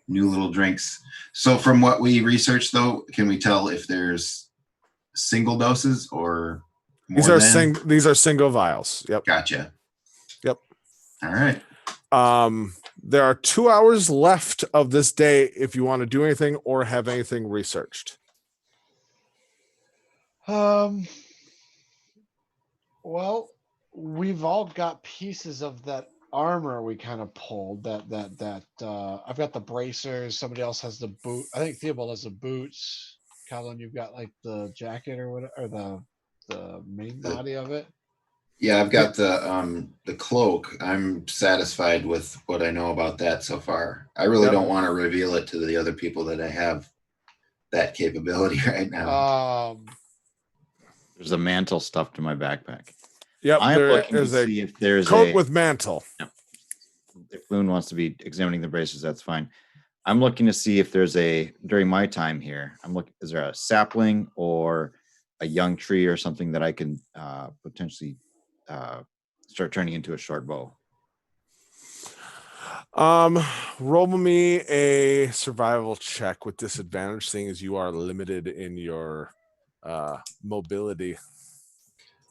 new little drinks. So from what we researched though, can we tell if there's single doses or more These are single vials. Yep. Gotcha. Yep. All right. There are 2 hours left of this day if you want to do anything or have anything researched. Well, we've all got pieces of that armor we kind of pulled. I've got the bracers. Somebody else has the boot. I think Theobald has the boots. Colin, you've got like the jacket or whatever, or the main body of it. Yeah, I've got the cloak. I'm satisfied with what I know about that so far. I really don't want to reveal it to the other people that I have that capability right now. There's a mantle stuffed in my backpack. Yep, I'm there looking to is a see if there's coat with mantle. If Loon wants to be examining the braces, that's fine. I'm looking to see if there's during my time here, is there a sapling or a young tree or something that I can potentially start turning into a short bow? Roll me a survival check with disadvantage, seeing as you are limited in your mobility.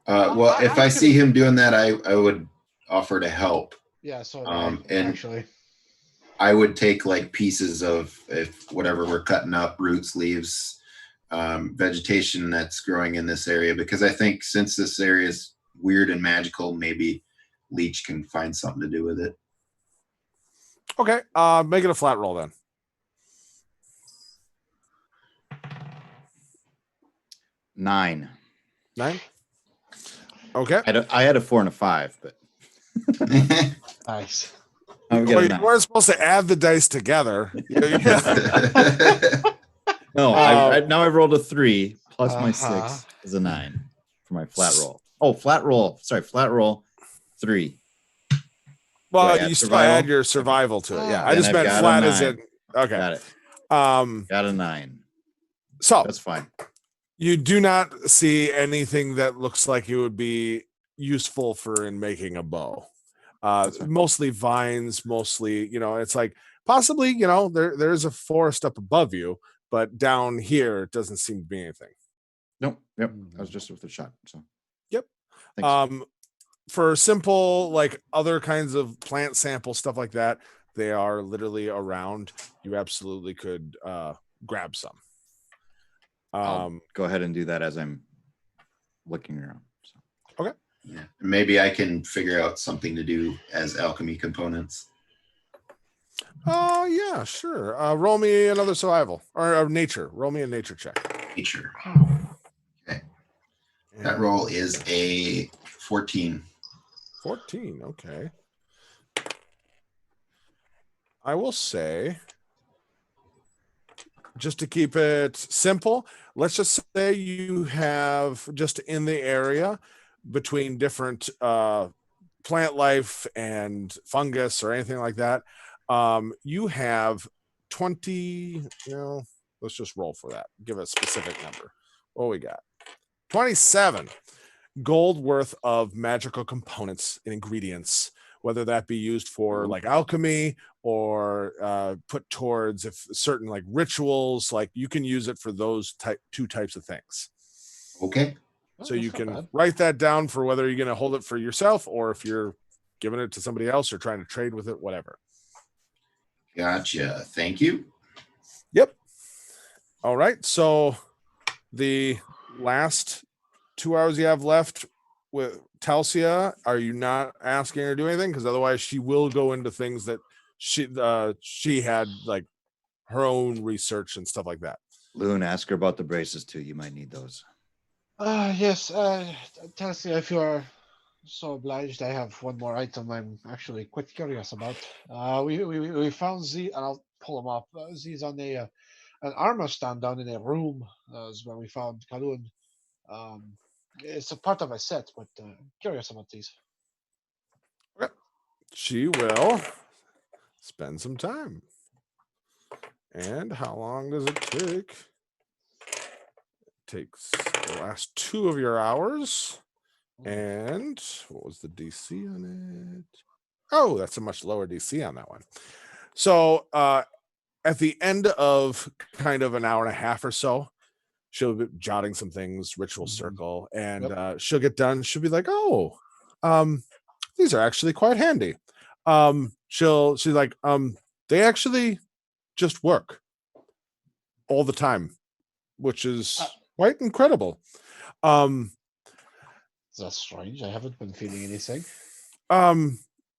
Well, if I see him doing that, I would offer to help. Yeah, so and actually, I would take like pieces of if whatever we're cutting up, roots, leaves, vegetation that's growing in this area, because I think since this area is weird and magical, maybe Leech can find something to do with it. Okay, make it a flat roll then. 9. 9. Okay. I had a 4 and a 5, but nice. You weren't supposed to add the dice together. No, now I've rolled a 3 plus my 6 is a 9 for my flat roll. Oh, flat roll. Sorry, flat roll 3. Well, you still add your survival to it. Yeah, I just meant flat as in. Okay. Got it. Got a 9. So that's fine. You do not see anything that looks like it would be useful for in making a bow. Mostly vines, mostly, it's like possibly, there's a forest up above you, but down here it doesn't seem to be anything. Nope. Yep. I was just with a shot. So yep. Thanks. For simple, like other kinds of plant sample stuff like that, they are literally around. You absolutely could grab some. I'll go ahead and do that as I'm looking around. So. Okay. Yeah. Maybe I can figure out something to do as alchemy components. Yeah, sure. Roll me another survival or nature. Roll me a nature check. Nature. Okay. That roll is a 14. 14. Okay. I will say, just to keep it simple, let's just say you have just in the area between different plant life and fungus or anything like that, you have 20, let's just roll for that. Give a specific number. What we got? 27 gold worth of magical components and ingredients, whether that be used for like alchemy or put towards if certain like rituals, like you can use it for those two types of things. Okay. So Oh, you that's not can bad. write that down for whether you're going to hold it for yourself or if you're giving it to somebody else or trying to trade with it, whatever. Gotcha. Thank you. Yep. All right. So the last 2 hours you have left with Talsia, are you not asking her to do anything? Because otherwise she will go into things that she had like her own research and stuff like that. Loon, ask her about the braces too. You might need those. Yes, Tennessee, if you are so obliged, I have one more item I'm actually quite curious about. We found Z, and I'll pull him up. Z's on an armor stand down in a room, is where we found Kaloon. It's a part of a set, but curious about these. She will spend some time. And how long does it take? It takes the last 2 of your hours. And what was the DC on it? Oh, that's a much lower DC on that one. So at the end of kind of an hour and a half or so, she'll be jotting some things, ritual circle, and she'll get done. She'll be like, oh, these are actually quite handy. She's like, they actually just work all the time, which is quite incredible. That's strange. I haven't been feeling anything.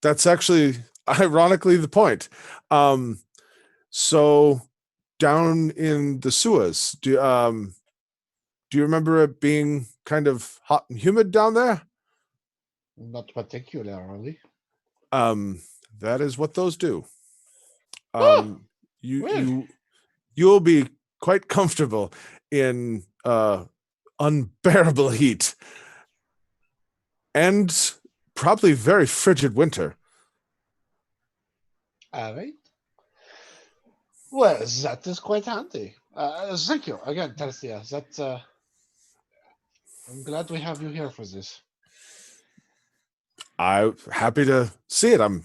That's actually ironically the point. So down in the sewers, do you remember it being kind of hot and humid down there? Not particularly. That is what those do. Really? You'll be quite comfortable in unbearable heat and probably very frigid winter. All right. Well, that is quite handy. Thank you again, Tercia. That I'm glad we have you here for this. I'm happy to see it. I'm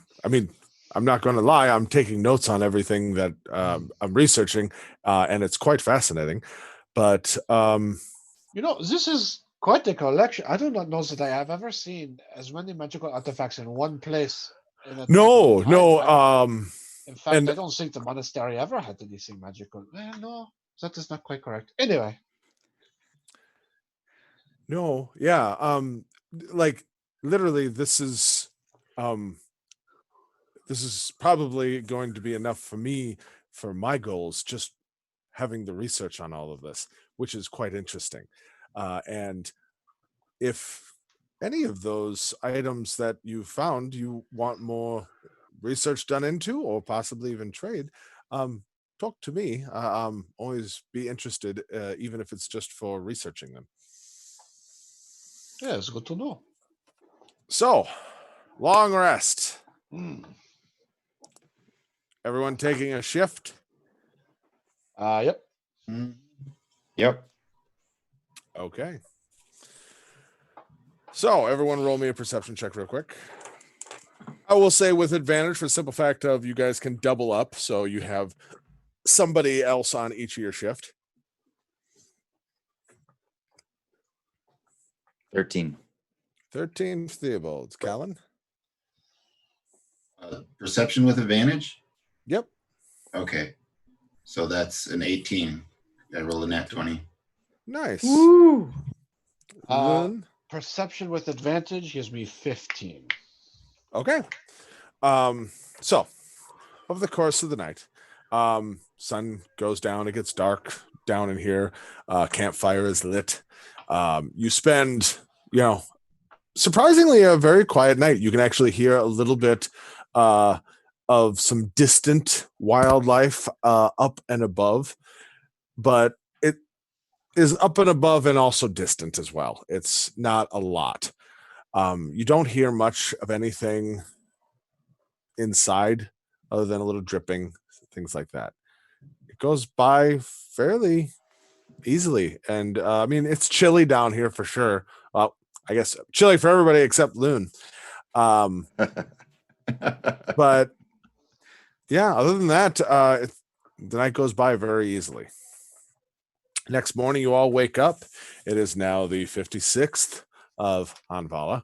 not going to lie. I'm taking notes on everything that I'm researching, and it's quite fascinating. But this is quite a collection. I do not know that I have ever seen as many magical artifacts in one place. No. In fact, I don't think the monastery ever had anything magical. Well, no, that is not quite correct. Anyway. No, yeah. Like literally, this is probably going to be enough for me for my goals. Just having the research on all of this, which is quite interesting. And if any of those items that you found you want more research done into or possibly even trade, talk to me. Always be interested, even if it's just for researching them. Yeah, it's good to know. So, long rest. Everyone taking a shift? Yep. Yep. Okay. So, everyone roll me a perception check real quick. I will say with advantage for the simple fact of you guys can double up, so you have somebody else on each of your shift. 13. 13 Theobald. Callan? Perception with advantage? Yep. Okay. So that's an 18. I rolled a nat 20. Nice. Woo! Perception with advantage gives me 15. Okay. So over the course of the night, sun goes down, it gets dark down in here. Campfire is lit. You spend, surprisingly a very quiet night. You can actually hear a little bit of some distant wildlife up and above, but it is up and above and also distant as well. It's not a lot. You don't hear much of anything inside other than a little dripping, things like that. It goes by fairly easily. And it's chilly down here for sure. Well, I guess chilly for everybody except Loon. But yeah, other than that, the night goes by very easily. Next morning, you all wake up. It is now the 56th of Anvala.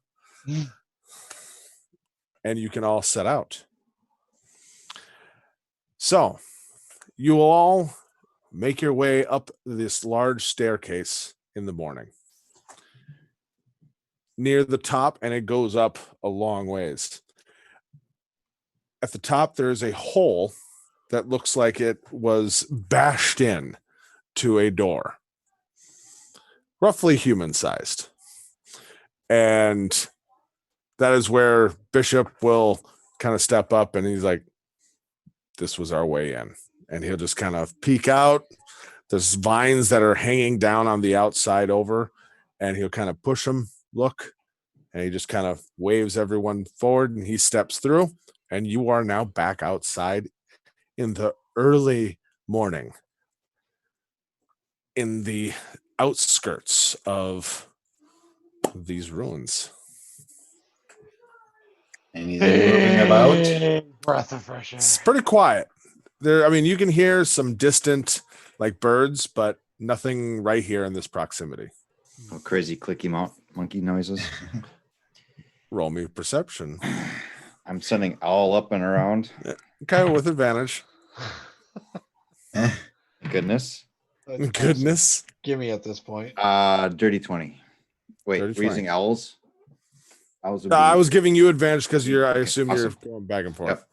And you can all set out. So you will all make your way up this large staircase in the morning. Near the top, and it goes up a long ways. At the top, there's a hole that looks like it was bashed in to a door, roughly human-sized. And that is where Bishop will kind of step up, and he's like, this was our way in. And he'll just kind of peek out. There's vines that are hanging down on the outside over, and he'll kind of push them, look, and he just kind of waves everyone forward, and he steps through, and you are now back outside in the early morning in the outskirts of these ruins. Anything moving about? Breath of fresh air. It's pretty quiet. There, I mean, you can hear some distant like birds, but nothing right here in this proximity. Oh, crazy clicky monkey noises. Roll me perception. I'm sending owl up and around. Okay, with advantage. Goodness. Goodness. Give me at this point. Dirty 20. Wait, Dirty we're using 20. owls? Owls would I be- was giving you advantage because I assume awesome. you're going back and forth. Yep.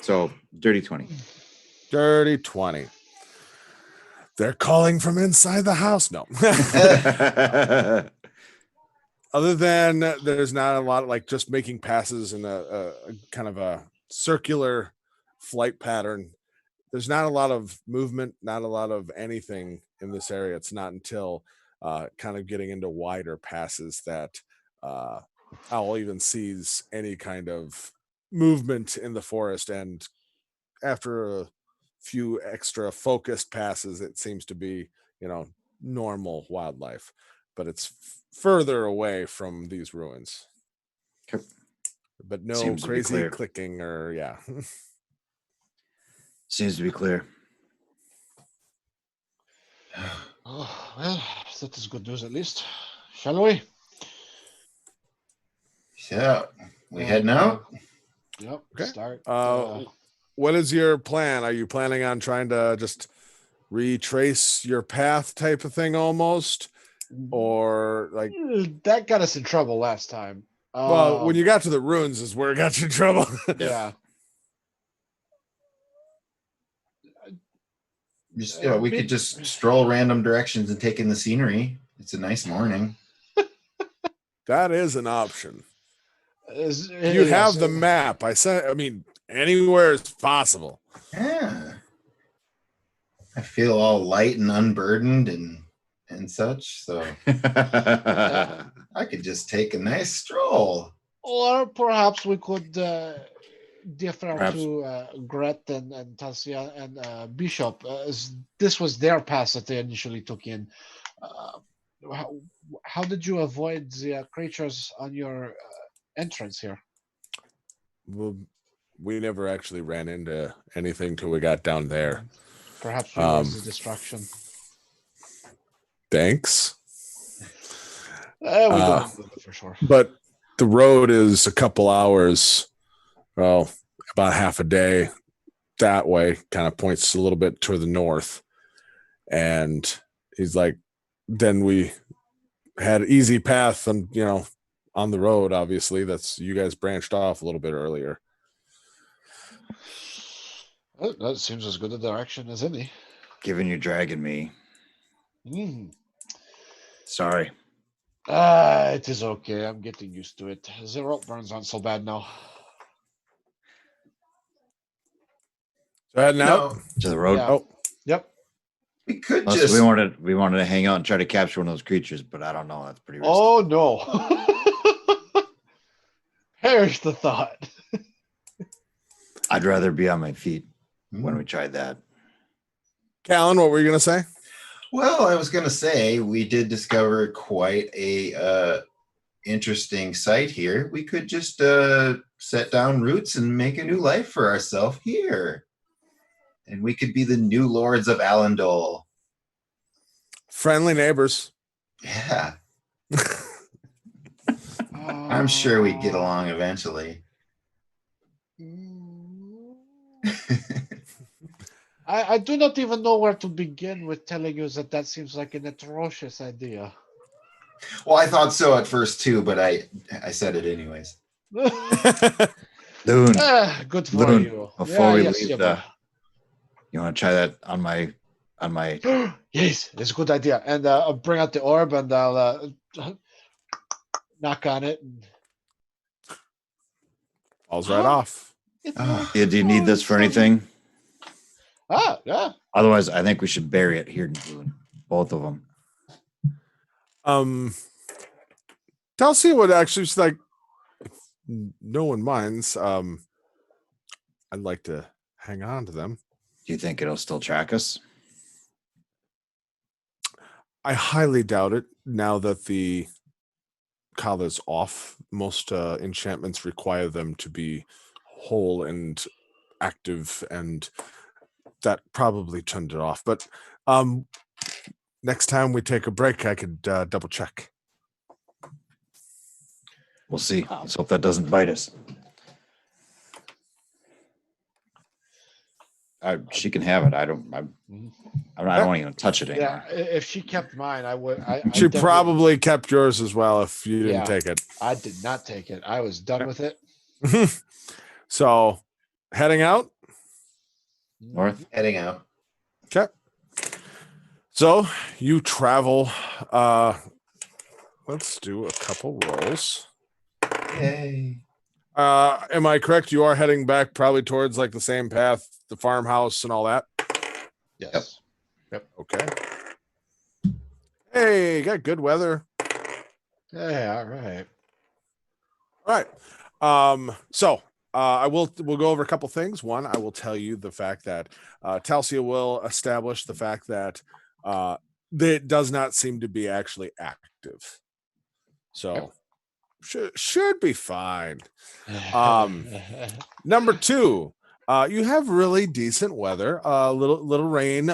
So dirty 20. Dirty 20. They're calling from inside the house. No. Other than there's not a lot of like just making passes in a kind of a circular flight pattern. There's not a lot of movement, not a lot of anything in this area. It's not until kind of getting into wider passes that Owl even sees any kind of movement in the forest. And after a few extra focused passes, it seems to be, normal wildlife, but it's further away from these ruins. Okay. But no Seems to be crazy clear. clicking or Seems to be clear. Oh, well, that is good news at least. Shall we? So we heading out? Yep. Okay. Start. What is your plan? Are you planning on trying to just retrace your path type of thing almost? Or like, that got us in trouble last time. well, when you got to the ruins is where it got you in trouble. Yeah. We could just stroll random directions and take in the scenery. It's a nice morning. That is an option. You You have the map. I mean, anywhere is possible. Yeah. I feel all light and unburdened and such. So I could just take a nice stroll. Or perhaps we could defer Perhaps. to Gret and Tasia and Bishop, as this was their pass that they initially took in. How did you avoid the creatures on your entrance here? Well, we never actually ran into anything till we got down there. Perhaps we was the distraction. Thanks. We don't know for sure. But the road is a couple hours, well, about half a day that way, kind of points a little bit toward the north. And he's like, then we had easy path and, on the road, obviously. That's you guys branched off a little bit earlier. Well, that seems as good a direction as any. Given you're dragging me. Mm. Sorry. It is okay. I'm getting used to it. The rope burns aren't so bad now. So heading out. No, To the road. Yeah. Oh, Yep. we could Unless just. we wanted to hang out and try to capture one of those creatures, but I don't know. That's pretty risky. Oh no. Perish the thought. I'd rather be on my feet when Hmm. we tried that. Callan, what were you going to say? Well, I was going to say we did discover quite a interesting site here. We could just set down roots and make a new life for ourselves here, and we could be the new lords of Allendole. friendly neighbors. Yeah, I'm sure we'd get along eventually. I do not even know where to begin with telling you that seems like an atrocious idea. Well, I thought so at first too, but I said it anyways. Loon, Good for Loon, you. before we yes, leave yeah, you want to try that on my yes, it's a good idea. And I'll bring out the orb and I'll knock on it. And Falls right off. it Ah. works. Yeah, do you need this for anything? Yeah. Otherwise, I think we should bury it here, Loon. Both of them. Talcia would actually just like, if no one minds. I'd like to hang on to them. Do you think it'll still track us? I highly doubt it now that the collar's off. Most enchantments require them to be whole and active, and that probably turned it off. But next time we take a break, I could double check. We'll see. Let's hope that doesn't bite us. She can have it. I don't want to even touch it anymore. Yeah, if she kept mine, I would. She probably kept yours as well if you didn't Yeah. take it. I did not take it. I was done with it. So, heading out. North. Heading out. Okay. So you travel. Let's do a couple rolls. Yay. Am I correct? You are heading back probably towards like the same path, the farmhouse and all that. Yes. Okay. Hey, got good weather. Yeah. All right. All right. So we'll go over a couple things. One, I will tell you the fact that Talcia will establish the fact that it does not seem to be actually active. So should be fine. Number two, you have really decent weather, little rain,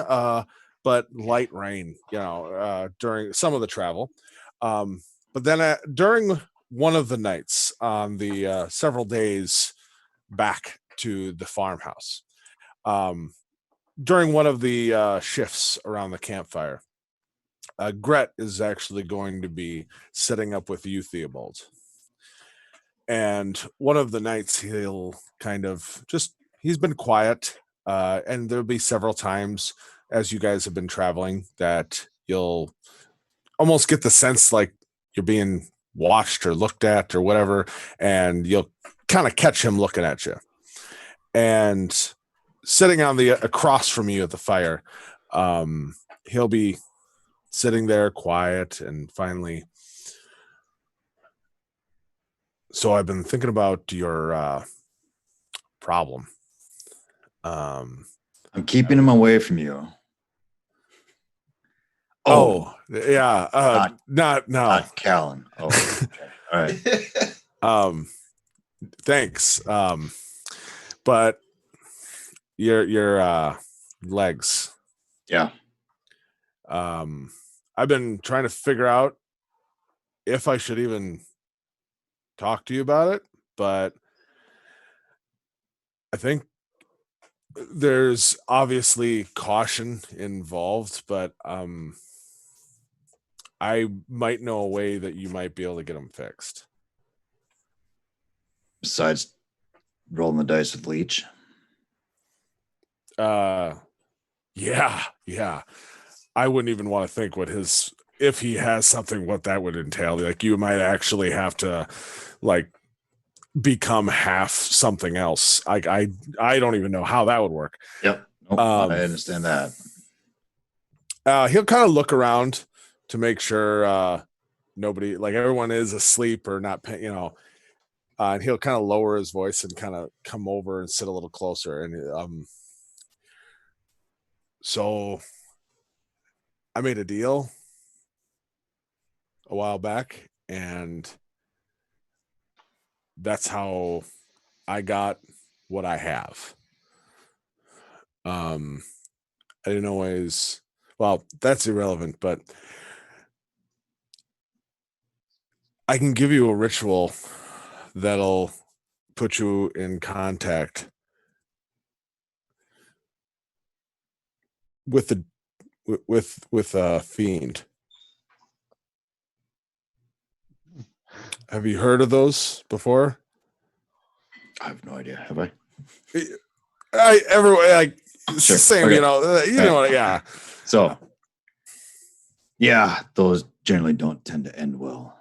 but light rain, during some of the travel. But then during one of the nights on the several days back to the farmhouse, during one of the shifts around the campfire, Gret is actually going to be setting up with you, Theobald. And one of the nights he'll kind of he's been quiet, and there'll be several times as you guys have been traveling that you'll almost get the sense like you're being watched or looked at or whatever, and you'll kind of catch him looking at you. And sitting on the across from you at the fire, he'll be sitting there quiet, and finally, so I've been thinking about your problem. I'm keeping him away from you. Yeah. Not Callan. Oh, okay. All right. Thanks. But your legs. Yeah. I've been trying to figure out if I should even talk to you about it, but I think there's obviously caution involved, but I might know a way that you might be able to get them fixed. Besides rolling the dice with Leech. Yeah. I wouldn't even want to think what if he has something, what that would entail. Like you might actually have to like become half something else. I don't even know how that would work. Yep. Nope, I understand that. He'll kind of look around to make sure nobody, like everyone is asleep or not, and he'll kind of lower his voice and kind of come over and sit a little closer. And so I made a deal a while back, and that's how I got what I have. I didn't always Well, that's irrelevant, but I can give you a ritual that'll put you in contact with the with a fiend. Have you heard of those before? I have no idea. Have I? Everyone like it's Sure. the same, Okay. you know, yeah. So, yeah, those generally don't tend to end well.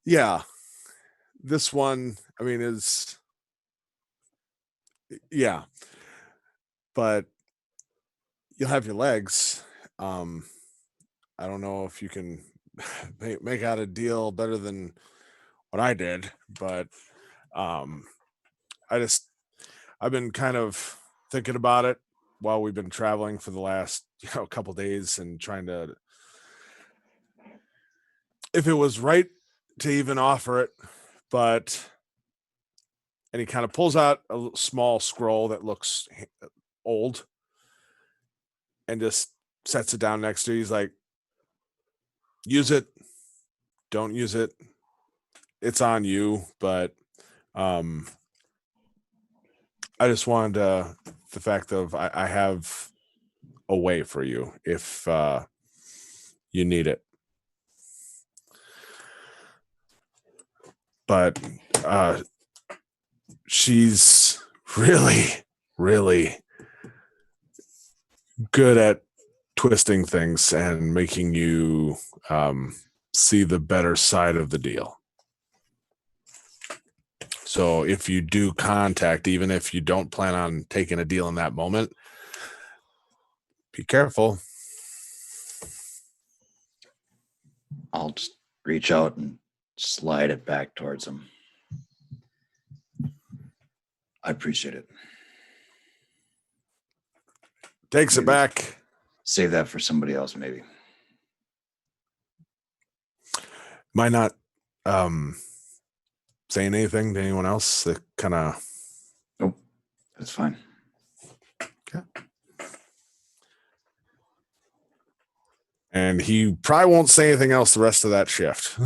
Yeah. This one, I mean, is yeah, but you'll have your legs. I don't know if you can make out a deal better than what I did, but I've been kind of thinking about it while we've been traveling for the last couple days and trying to, if it was right to even offer it, but and he kind of pulls out a small scroll that looks old and just sets it down next to you. He's like, use it, don't use it, it's on you, but I just wanted the fact of I have a way for you if you need it. But she's really, really good at twisting things and making you see the better side of the deal. So if you do contact, even if you don't plan on taking a deal in that moment, be careful. I'll just reach out and slide it back towards him. I appreciate it. Takes it Maybe back. Save that for somebody else, maybe. Might not saying anything to anyone else that kind of. Nope, that's fine. Okay. And he probably won't say anything else the rest of that shift.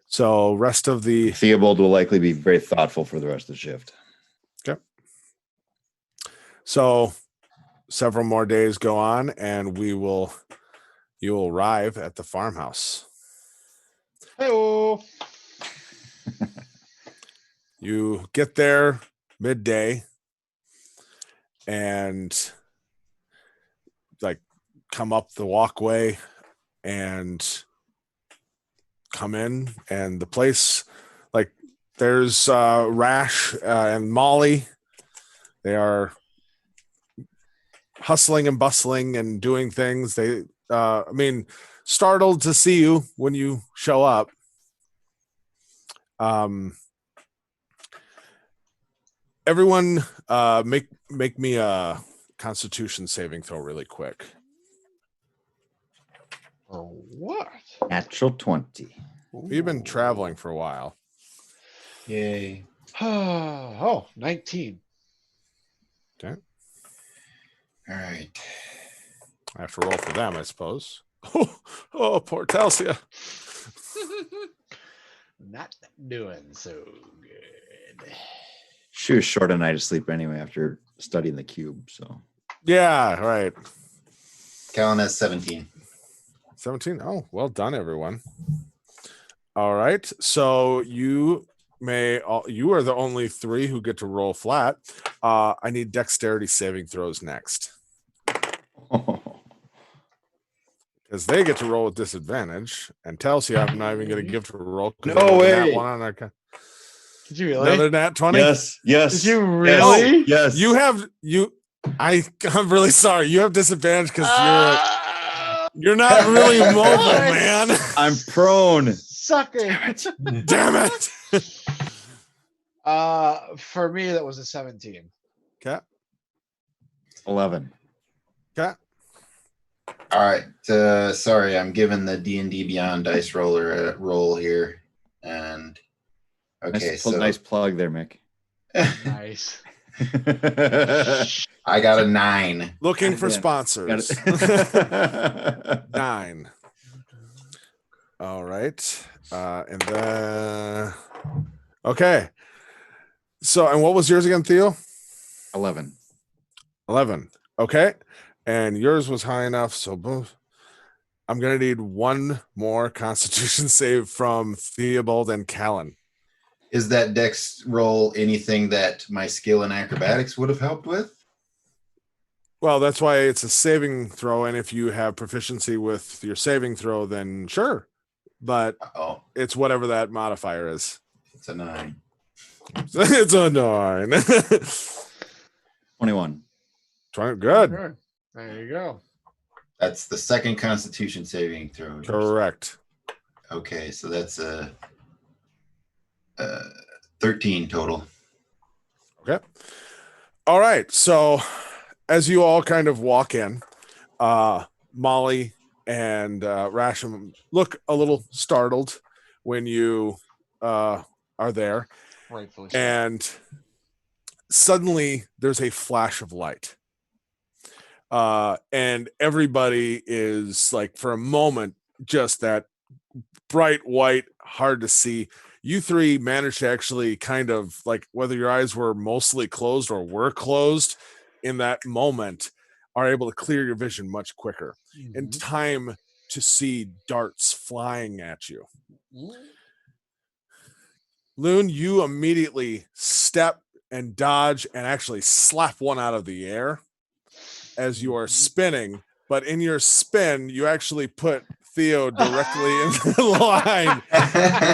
So rest of the Theobald will likely be very thoughtful for the rest of the shift. Okay. So several more days go on and you will arrive at the farmhouse. Hey-o. You get there midday and like come up the walkway and come in, and the place, like there's Rash and Molly. They are hustling and bustling and doing things. They startled to see you when you show up. Everyone make me a Constitution saving throw really quick. For what? Natural 20. You've been traveling for a while. Yay. Oh, 19. Okay. All right. I have to roll for them, I suppose. Oh, poor Telsia. Not doing so good. She was short a night of sleep anyway after studying the cube. So Yeah, right. Callan has 17. 17. Oh, well done, everyone. All right. So you are the only three who get to roll flat. I need dexterity saving throws next. Because they get to roll with disadvantage. And Telsia, I'm not even going to give to a roll. No way. One on our, Did you really? another nat 20. yes. Did you really? Yes. I'm really sorry. You have disadvantage because you're not really mobile, man. I'm prone. Sucker. Damn it. For me, that was a 17. Okay. 11. Okay. All right. Sorry, I'm giving the D&D Beyond dice roller a roll here. And okay, Nice plug there, Mick. Nice. I got a 9. Looking for Goddamn. sponsors. Got it. 9. All right. And then okay. So, and what was yours again, Theo? 11. 11. Okay. And yours was high enough. So boom. I'm going to need one more Constitution save from Theobald and Callan. Is that dex roll anything that my skill in acrobatics would have helped with? Well, that's why it's a saving throw. And if you have proficiency with your saving throw, then sure. But Oh, it's whatever that modifier is. it's a 9. It's a 9. 21. Good. Sure. There you go. That's the second Constitution saving throw. Correct. Okay, so that's a 13 total. Okay. All right. So as you all kind of walk in, Molly and Rasham look a little startled when you are there. Rightfully so. And suddenly there's a flash of light. And everybody is like, for a moment, just that bright white, hard to see. You three managed to actually kind of, like, whether your eyes were mostly closed or were closed in that moment, are able to clear your vision much quicker in time to see darts flying at you. Loon, you immediately step and dodge and actually slap one out of the air as you are spinning, but in your spin, you actually put Theo directly in the line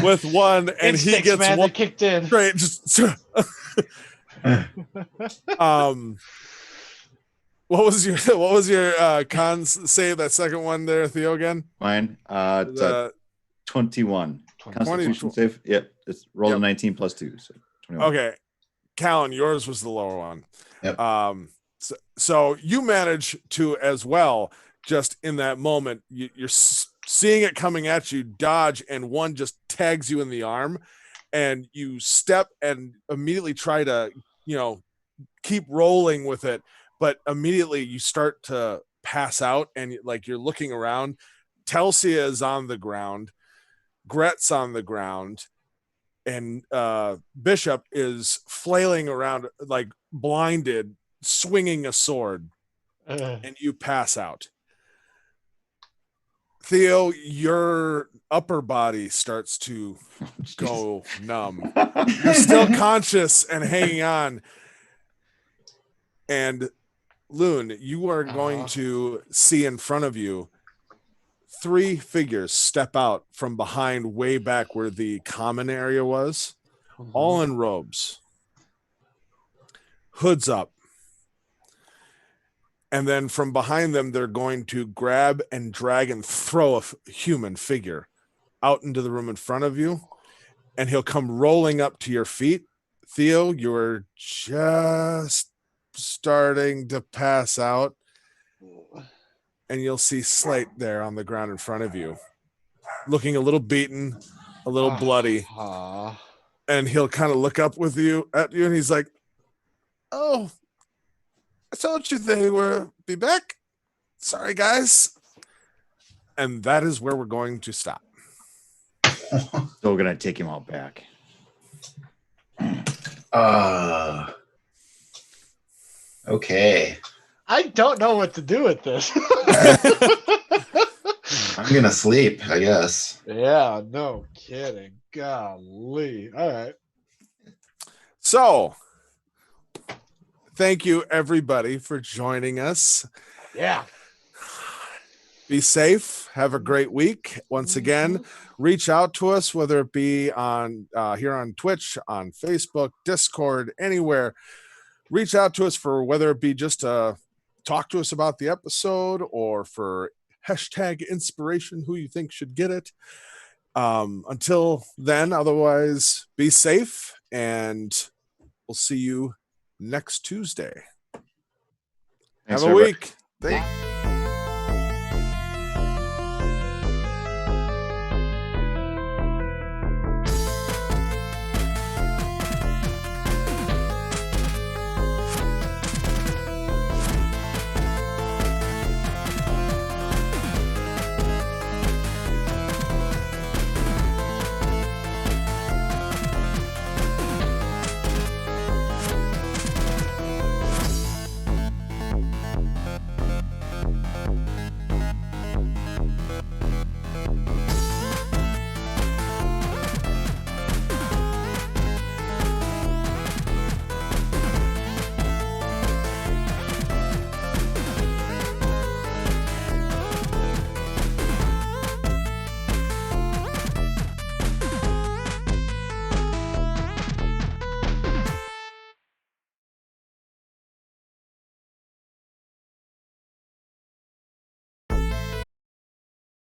with one, and Instincts, he gets man, one they kicked in. straight. Just what was your cons save that second one there, Theo, again? Mine. It's a 21. Constitution save. Yep. It's rolled a 19 plus 2. So 21. Okay. Callan, yours was the lower one. Yep. So you manage to, as well, just in that moment, you're seeing it coming at you, dodge, and one just tags you in the arm, and you step and immediately try to, keep rolling with it, but immediately you start to pass out, and like you're looking around. Telsia is on the ground, Gret's on the ground, and Bishop is flailing around like blinded, swinging a sword, and you pass out. Theo, your upper body starts to go numb. You're still conscious and hanging on. And Loon, you are going to see in front of you 3 figures step out from behind, way back where the common area was, all in robes, hoods up. And then from behind them, they're going to grab and drag and throw a human figure out into the room in front of you. And he'll come rolling up to your feet. Theo, you're just starting to pass out. And you'll see Slate there on the ground in front of you, looking a little beaten, a little bloody. And he'll kind of look up at you, and he's like, "Oh, I told you they were be back. Sorry, guys." And that is where we're going to stop. So we're gonna take him all back. Okay. I don't know what to do with this. I'm gonna sleep, I guess. Yeah, no kidding. Golly. All right. So, thank you everybody for joining us. Yeah. Be safe. Have a great week. Once again, reach out to us, whether it be on here on Twitch, on Facebook, Discord, anywhere. Reach out to us for whether it be just talk to us about the episode, or for hashtag inspiration, who you think should get it. Until then, otherwise, be safe, and we'll see you next Tuesday. Thanks, Have a everybody. week.